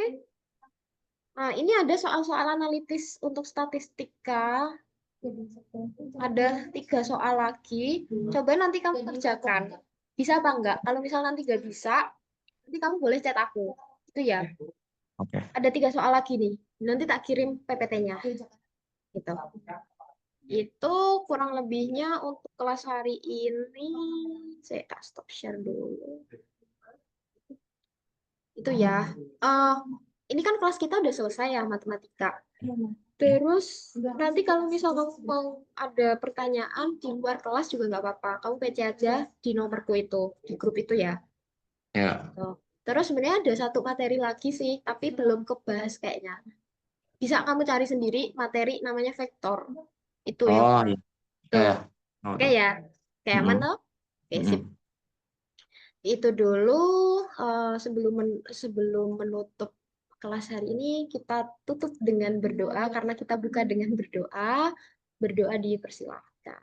Nah, ini ada soal-soal analitis untuk statistika. Ada 3 soal lagi. Coba nanti kamu kerjakan. Bisa apa enggak? Kalau misal nanti nggak bisa, nanti kamu boleh chat aku. Itu ya. Oke. Ada 3 soal lagi nih. Nanti tak kirim PPT-nya. Gitu. Itu kurang lebihnya untuk kelas hari ini. Saya tak stop share dulu. Itu ya. Eh, ini kan kelas kita udah selesai ya matematika. Terus nanti kalau misal kamu mau ada pertanyaan di luar kelas juga nggak apa-apa. Kamu PC aja di nomorku itu, di grup itu ya. Ya. Tuh. Terus sebenarnya ada satu materi lagi sih, tapi belum kebahas kayaknya. Bisa kamu cari sendiri materi namanya vektor. Itu yang Oh, iya. Ya, tuh. ya. Tahu, Oke tahu. ya. Kayak aman Mm-mm. tuh? Oke, sip. Mm-mm. Itu dulu sebelum menutup kelas hari ini kita tutup dengan berdoa karena kita buka dengan berdoa. Berdoa dipersilahkan.